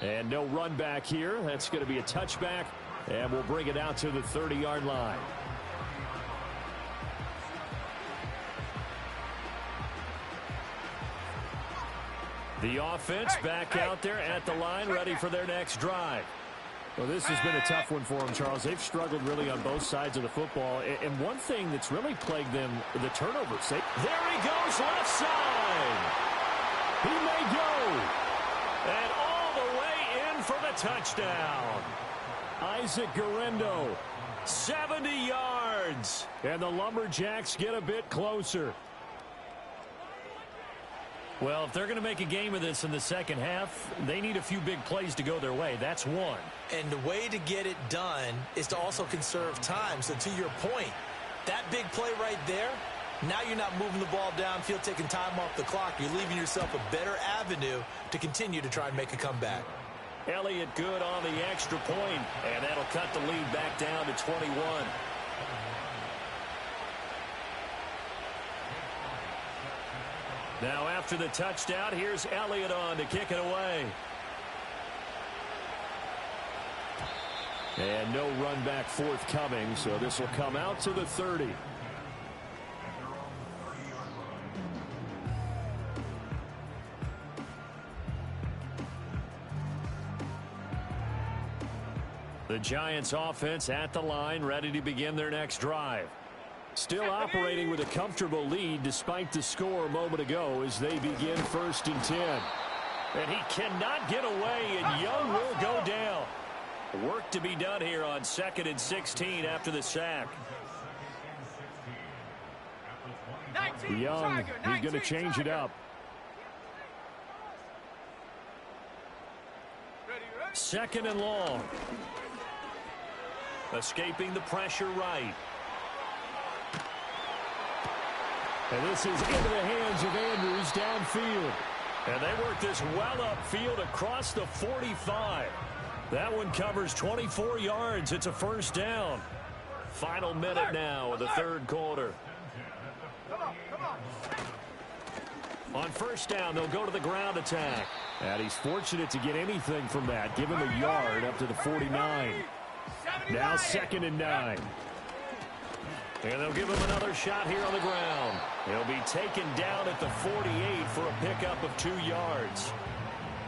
And no run back here. That's going to be a touchback. And we'll bring it out to the 30-yard line. The offense back out there at the line, ready for their next drive. Well, this has been a tough one for them, Charles. They've struggled really on both sides of the football. And one thing that's really plagued them, the turnovers. There he goes, left side. He may go. And all the way in for the touchdown. Isaac Galindo. 70 yards. And the Lumberjacks get a bit closer. Well, if they're going to make a game of this in the second half, they need a few big plays to go their way. That's one. And the way to get it done is to also conserve time. So to your point, that big play right there, now you're not moving the ball downfield, taking time off the clock. You're leaving yourself a better avenue to continue to try and make a comeback. Elliott good on the extra point, and that'll cut the lead back down to 21. Now after the touchdown, here's Elliott on to kick it away. And no run back forthcoming, so this will come out to the 30. The Giants offense at the line, ready to begin their next drive. Still operating with a comfortable lead despite the score a moment ago as they begin 1st and 10. And he cannot get away, and Young will go down. Work to be done here on 2nd and 16 after the sack. Young, he's going to change it up. 2nd and long. Escaping the pressure right. And this is into the hands of Andrews downfield. And they work this well upfield across the 45. That one covers 24 yards. It's a first down. Final minute now of the third quarter. On first down, they'll go to the ground attack. And he's fortunate to get anything from that. Give him a yard up to the 49. Now 2nd and 9. And they'll give him another shot here on the ground. He'll be taken down at the 48 for a pickup of 2 yards.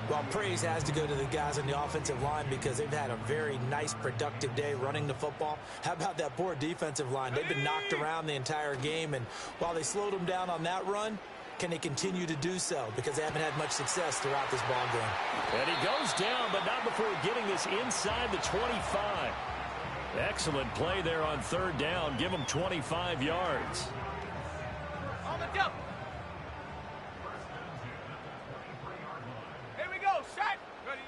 Well, praise has to go to the guys on the offensive line because they've had a very nice, productive day running the football. How about that poor defensive line? They've been knocked around the entire game, and while they slowed them down on that run, can they continue to do so? Because they haven't had much success throughout this ball game. And he goes down, but not before getting this inside the 25. Excellent play there on 3rd down. Give him 25 yards. On the jump. Ready.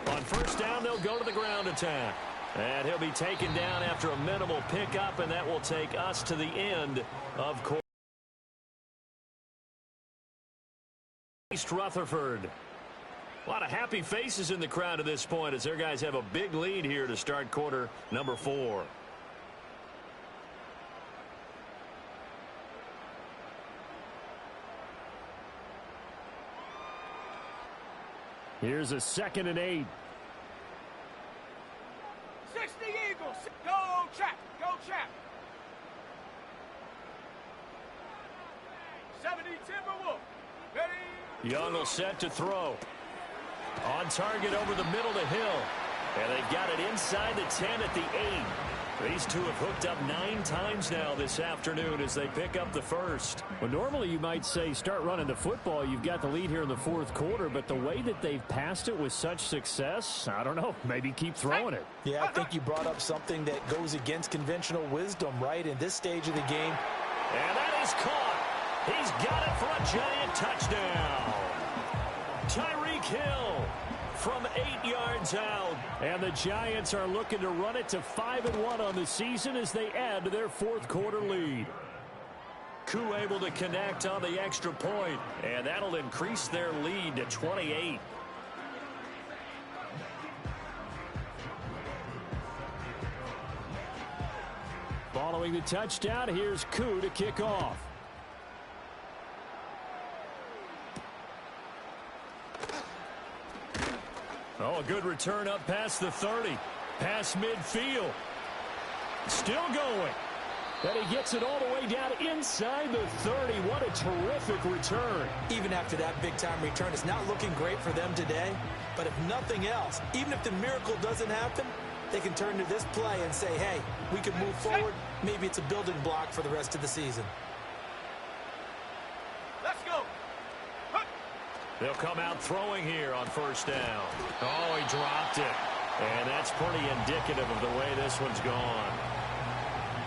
On 1st down, they'll go to the ground attack. And he'll be taken down after a minimal pickup, and that will take us to the end of quarter. East Rutherford. A lot of happy faces in the crowd at this point as their guys have a big lead here to start quarter number 4. Here's a 2nd and 8. 60 Eagles. Go, Chap. Go, Chap. 70 Timberwolf. Ready? Young will set to throw. On target over the middle to Hill. And they've got it inside the 10 at the 8. These two have hooked up 9 times now this afternoon as they pick up the first. Well, normally you might say start running the football. You've got the lead here in the 4th quarter, but the way that they've passed it with such success, I don't know, maybe keep throwing it. Yeah, I think you brought up something that goes against conventional wisdom, right, in this stage of the game. And that is caught. He's got it for a giant touchdown. Tyreek Hill from 8 yards out. And the Giants are looking to run it to 5-1 on the season as they add to their 4th quarter lead. Koo able to connect on the extra point, and that'll increase their lead to 28. Following the touchdown, here's Koo to kick off. Oh, a good return up past the 30. Past midfield. Still going. And he gets it all the way down inside the 30. What a terrific return. Even after that big-time return, it's not looking great for them today. But if nothing else, even if the miracle doesn't happen, they can turn to this play and say, hey, we can move forward. Maybe it's a building block for the rest of the season. Let's go. They'll come out throwing here on 1st down. Oh, he dropped it. And that's pretty indicative of the way this one's gone.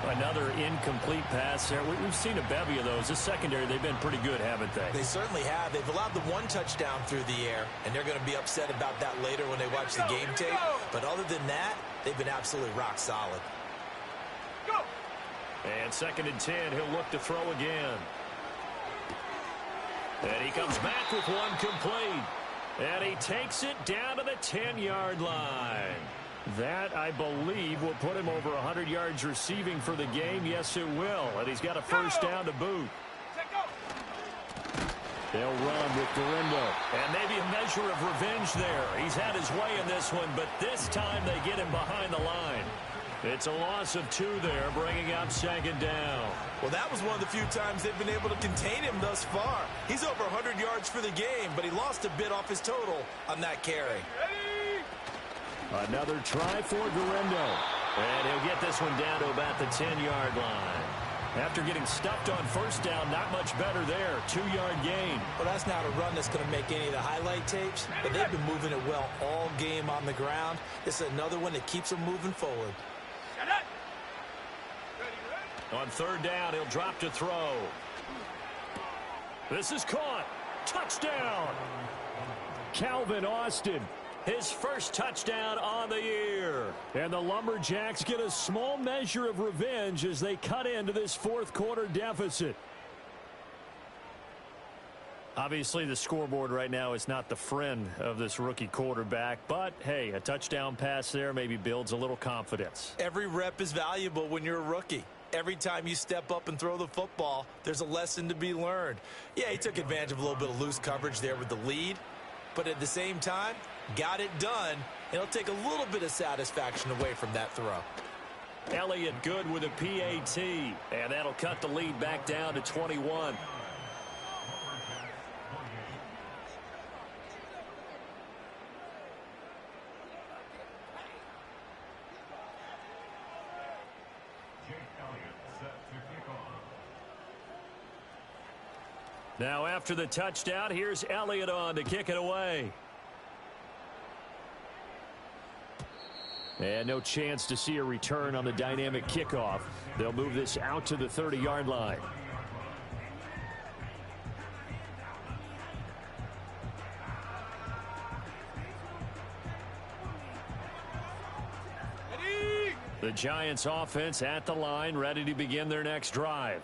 Another incomplete pass there. We've seen a bevy of those. This secondary, they've been pretty good, haven't they? They certainly have. They've allowed the 1 touchdown through the air, and they're going to be upset about that later when they watch the game tape. But other than that, they've been absolutely rock solid. Go. And 2nd and 10, he'll look to throw again. And he comes back with one complete. And he takes it down to the 10-yard line. That, I believe, will put him over 100 yards receiving for the game. Yes, it will. And he's got a 1st down to boot. They'll run with Dorindo. And maybe a measure of revenge there. He's had his way in this one, but this time they get him behind the line. It's a loss of 2 there, bringing up 2nd down. Well, that was one of the few times they've been able to contain him thus far. He's over 100 yards for the game, but he lost a bit off his total on that carry. Another try for Dorindo. And he'll get this one down to about the 10-yard line. After getting stuffed on 1st down, not much better there. 2-yard gain. Well, that's not a run that's going to make any of the highlight tapes, but they've been moving it well all game on the ground. This is another one that keeps them moving forward. On 3rd down, he'll drop to throw. This is caught. Touchdown. Calvin Austin. His first touchdown on the year. And the Lumberjacks get a small measure of revenge as they cut into this 4th quarter deficit. Obviously, the scoreboard right now is not the friend of this rookie quarterback. But, hey, a touchdown pass there maybe builds a little confidence. Every rep is valuable when you're a rookie. Every time you step up and throw the football, there's a lesson to be learned. Yeah, he took advantage of a little bit of loose coverage there with the lead. But at the same time, got it done. It'll take a little bit of satisfaction away from that throw. Elliott good with a PAT. And that'll cut the lead back down to 21. Now after the touchdown, here's Elliott on to kick it away. And no chance to see a return on the dynamic kickoff. They'll move this out to the 30-yard line. The Giants offense at the line, ready to begin their next drive.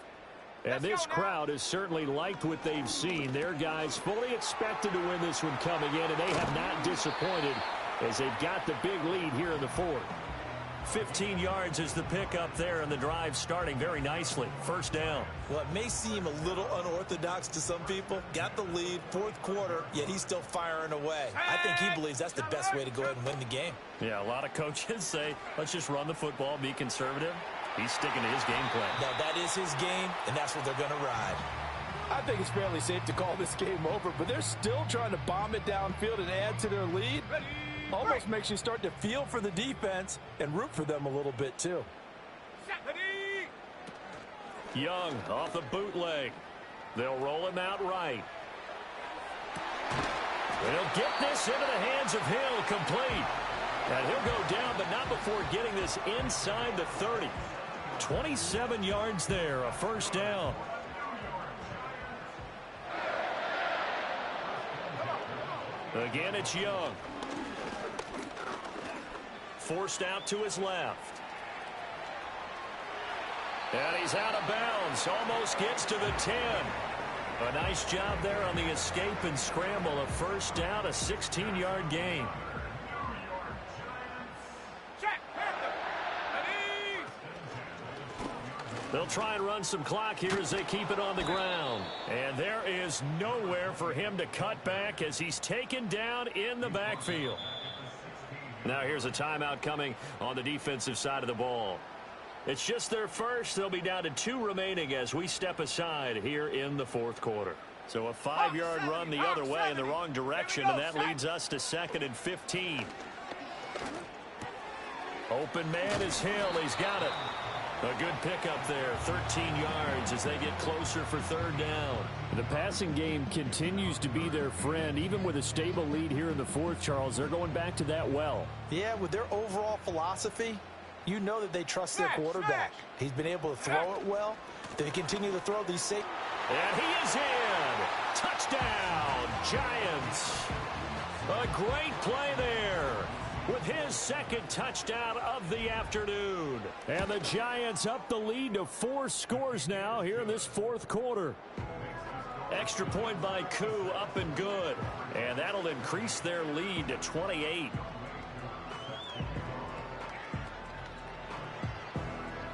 And this crowd has certainly liked what they've seen. Their guys fully expected to win this one coming in, and they have not disappointed as they've got the big lead here in the fourth. 15 yards is the pickup there, and the drive starting very nicely. First down. Well, it may seem a little unorthodox to some people. Got the lead, fourth quarter, yet he's still firing away. I think he believes that's the best way to go ahead and win the game. Yeah, a lot of coaches say, let's just run the football, be conservative. He's sticking to his game plan. Now, that is his game, and that's what they're going to ride. I think it's fairly safe to call this game over, but they're still trying to bomb it downfield and add to their lead. Almost makes you start to feel for the defense and root for them a little bit, too. Young off the bootleg. They'll roll him out right. They'll get this into the hands of Hill, complete. And he'll go down, but not before getting this inside the 30. 27 yards there, a first down. Again, it's Young. Forced out to his left. And he's out of bounds. Almost gets to the 10. A nice job there on the escape and scramble. A first down, a 16-yard gain. They'll try and run some clock here as they keep it on the ground. And there is nowhere for him to cut back as he's taken down in the backfield. Now here's a timeout coming on the defensive side of the ball. It's just their first. They'll be down to 2 remaining as we step aside here in the fourth quarter. So a 5-yard run the other way in the wrong direction, and that leads us to 2nd and 15. Open man is Hill. He's got it. A good pickup there, 13 yards as they get closer for third down. The passing game continues to be their friend. Even with a stable lead here in the fourth, Charles, they're going back to that well. Yeah, with their overall philosophy, you know that they trust their quarterback. He's been able to throw it well. They continue to throw these safe. And he is in. Touchdown, Giants. A great play there with his second touchdown of the afternoon. And the Giants up the lead to 4 scores now here in this fourth quarter. Extra point by Koo, up and good. And that'll increase their lead to 28.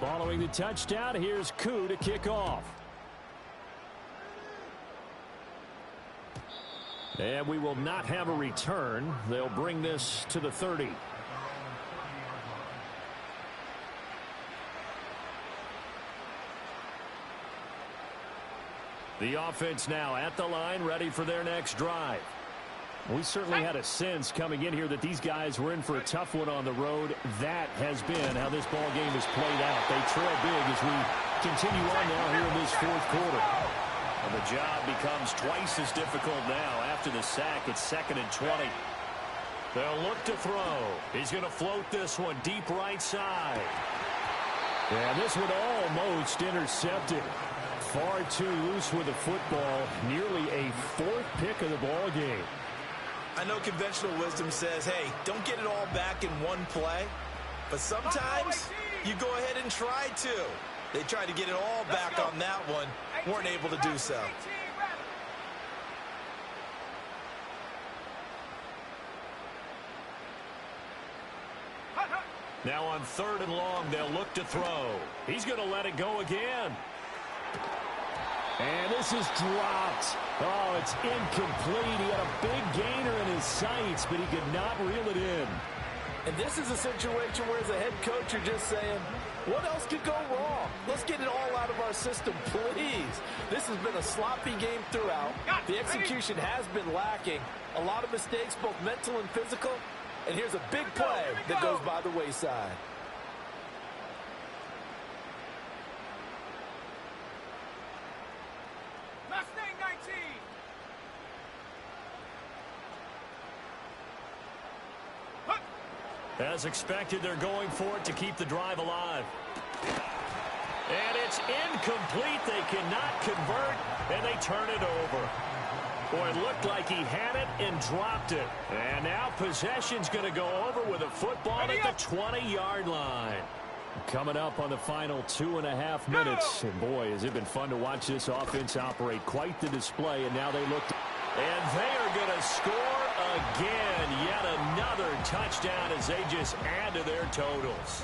Following the touchdown, here's Koo to kick off. And we will not have a return. They'll bring this to the 30. The offense now at the line, ready for their next drive. We certainly had a sense coming in here that these guys were in for a tough one on the road. That has been how this ball game has played out. They trail big as we continue on now here in this fourth quarter. And the job becomes twice as difficult now after the sack. It's 2nd and 20. They'll look to throw. He's going to float this one deep right side. And this one almost intercepted. Far too loose with the football. Nearly a 4th pick of the ball game. I know conventional wisdom says, hey, don't get it all back in one play. But sometimes you go ahead and try to. They tried to get it all back on that one. Weren't able to do so. Now on 3rd and long, they'll look to throw. He's going to let it go again. And this is dropped. Oh, it's incomplete. He had a big gainer in his sights, but he could not reel it in. And this is a situation where as a head coach, you're just saying, what else could go wrong? Let's get it all out of our system, please. This has been a sloppy game throughout. The execution has been lacking. A lot of mistakes, both mental and physical. And here's a big play that goes by the wayside. As expected, they're going for it to keep the drive alive. And it's incomplete. They cannot convert, and they turn it over. Boy, it looked like he had it and dropped it. And now possession's going to go over with a football at the 20-yard line. Coming up on the final 2.5 minutes. And boy, has it been fun to watch this offense operate. Quite the display. And now they look. And they are going to score again. Yet another touchdown as they just add to their totals.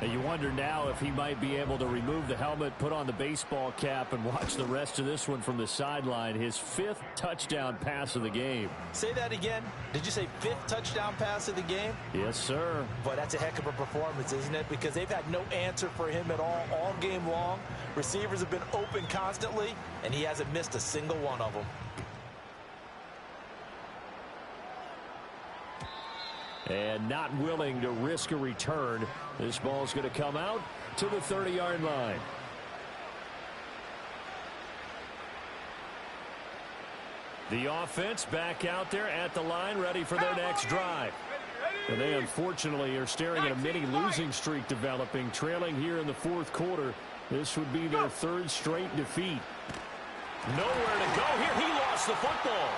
And you wonder now if he might be able to remove the helmet, put on the baseball cap, and watch the rest of this one from the sideline. His 5th touchdown pass of the game. Say that again. Did you say 5th touchdown pass of the game? Yes, sir. Boy, that's a heck of a performance, isn't it? Because they've had no answer for him at all game long. Receivers have been open constantly, and he hasn't missed a single one of them. And not willing to risk a return. This ball's going to come out to the 30-yard line. The offense back out there at the line, ready for their next drive. And they unfortunately are staring at a mini losing streak developing, trailing here in the 4th quarter. This would be their 3rd straight defeat. Nowhere to go here. He lost the football.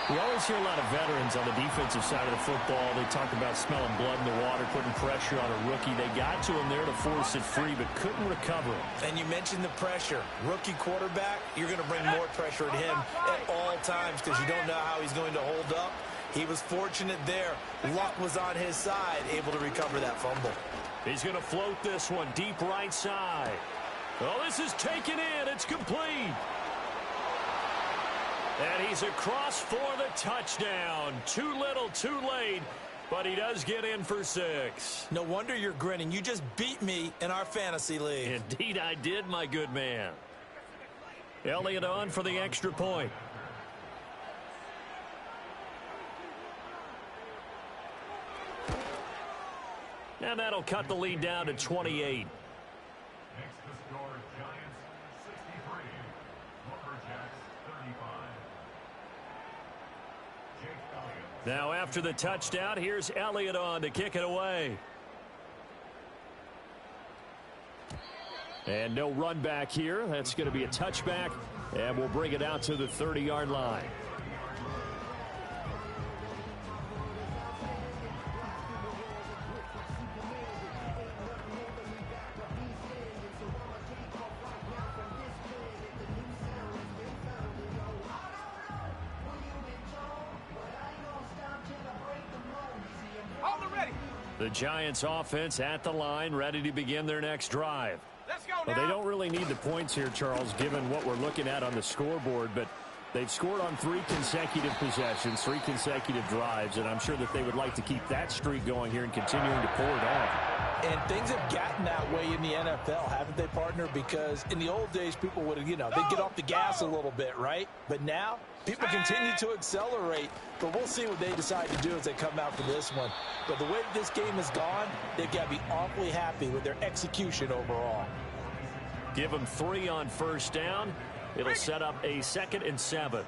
We always hear a lot of veterans on the defensive side of the football. They talk about smelling blood in the water, putting pressure on a rookie. They got to him there to force it free, but couldn't recover it. And you mentioned the pressure. Rookie quarterback, you're going to bring more pressure at him at all times because you don't know how he's going to hold up. He was fortunate there. Luck was on his side, able to recover that fumble. He's going to float this one deep right side. Oh, this is taken in. It's complete. And he's across for the touchdown. Too little, too late, but he does get in for 6. No wonder you're grinning. You just beat me in our fantasy league. Indeed I did, my good man. Elliott on for the extra point. And that'll cut the lead down to 28. Now after the touchdown, here's Elliott on to kick it away. And no run back here. That's going to be a touchback, and we'll bring it out to the 30-yard line. The Giants offense at the line, ready to begin their next drive. Let's go now. Well, they don't really need the points here, Charles, given what we're looking at on the scoreboard, but they've scored on 3 consecutive possessions, 3 consecutive drives, and I'm sure that they would like to keep that streak going here and continuing to pour it on. And things have gotten that way in the NFL, haven't they, partner? Because in the old days, people would, they'd get off the gas a little bit, right? But now, people continue to accelerate, but we'll see what they decide to do as they come out for this one. But the way that this game has gone, they've got to be awfully happy with their execution overall. Give them 3 on first down. It'll set up a 2nd and 7.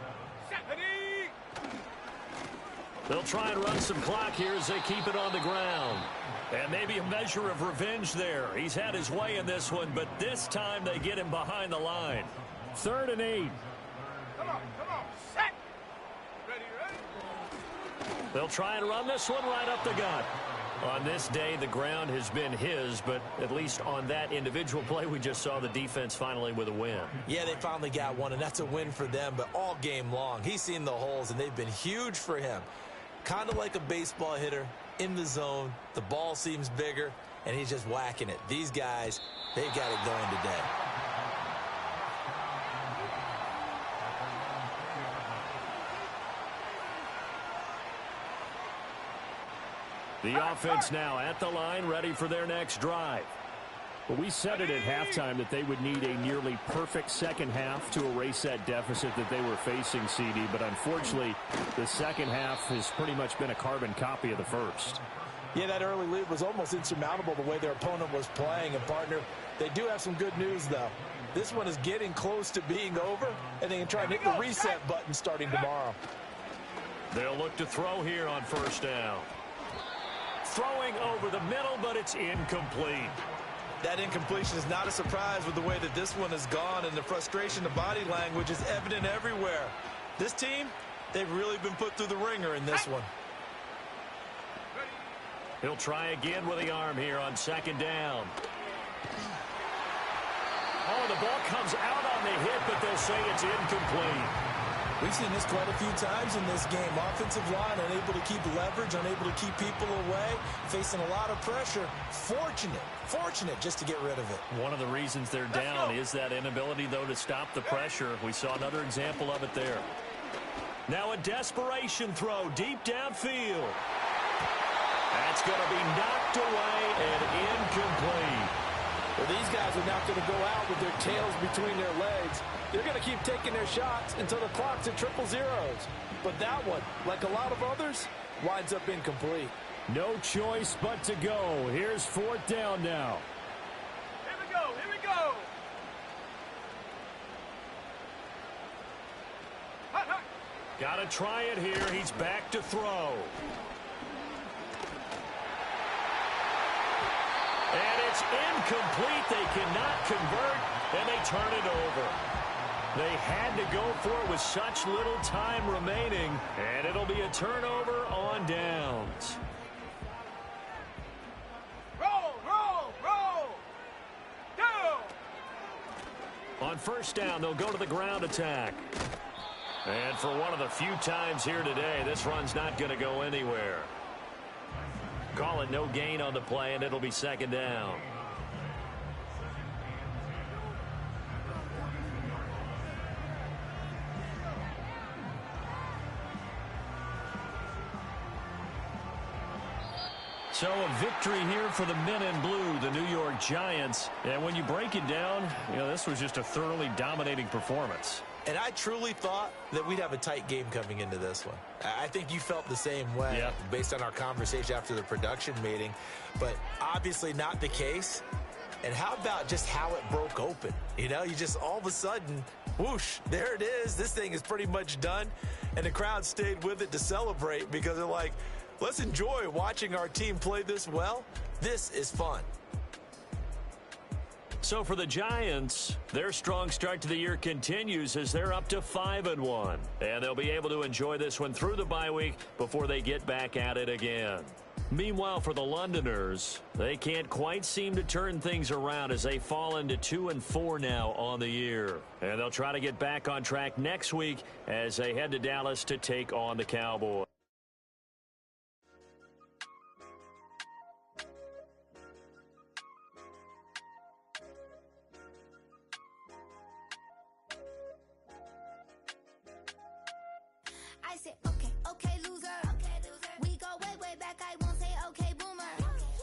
They'll try and run some clock here as they keep it on the ground. And maybe a measure of revenge there. He's had his way in this one, but this time they get him behind the line. 3rd and 8. Come on, set. Ready. They'll try and run this one right up the gut. On this day, the ground has been his, but at least on that individual play, we just saw the defense finally with a win. Yeah, they finally got one, and that's a win for them, but all game long, he's seen the holes, and they've been huge for him. Kind of like a baseball hitter in the zone. The ball seems bigger, and he's just whacking it. These guys, they've got it going today. The offense now at the line, ready for their next drive. Well, we said it at halftime that they would need a nearly perfect second half to erase that deficit that they were facing, CD. But unfortunately, the second half has pretty much been a carbon copy of the first. Yeah, that early lead was almost insurmountable the way their opponent was playing. And, partner, they do have some good news, though. This one is getting close to being over, and they can try and hit the reset button starting tomorrow. They'll look to throw here on first down. Throwing over the middle, but it's incomplete. That incompletion is not a surprise with the way that this one has gone, and the frustration, the body language is evident everywhere. This team, they've really been put through the ringer in this one. He'll try again with the arm here on second down. Oh, the ball comes out on the hit, but they'll say it's incomplete. We've seen this quite a few times in this game. Offensive line unable to keep leverage, unable to keep people away, facing a lot of pressure. Fortunate just to get rid of it. One of the reasons they're down is that inability, though, to stop the pressure. We saw another example of it there. Now a desperation throw deep downfield. That's going to be knocked away and incomplete. Well, these guys are not going to go out with their tails between their legs. They're going to keep taking their shots until the clock's at triple zeros. But that one, like a lot of others, winds up incomplete. No choice but to go. Here's fourth down now. Here we go. Here we go. Hut, hut. Got to try it here. He's back to throw. And it's incomplete. They cannot convert, and they turn it over. They had to go for it with such little time remaining, and it'll be a turnover on downs. Roll, roll, roll. Down. On first down, they'll go to the ground attack. And for one of the few times here today, this run's not going to go anywhere. Call it no gain on the play, and it'll be second down. So a victory here for the men in blue, the New York Giants. And when you break it down, this was just a thoroughly dominating performance. And I truly thought that we'd have a tight game coming into this one. I think you felt the same way based on our conversation after the production meeting, but obviously not the case. And how about just how it broke open? You just all of a sudden, whoosh, there it is. This thing is pretty much done. And the crowd stayed with it to celebrate because they're like, let's enjoy watching our team play this well. This is fun. So for the Giants, their strong start to the year continues as they're up to 5-1. And they'll be able to enjoy this one through the bye week before they get back at it again. Meanwhile, for the Londoners, they can't quite seem to turn things around as they fall into 2-4 now on the year. And they'll try to get back on track next week as they head to Dallas to take on the Cowboys. I said, okay,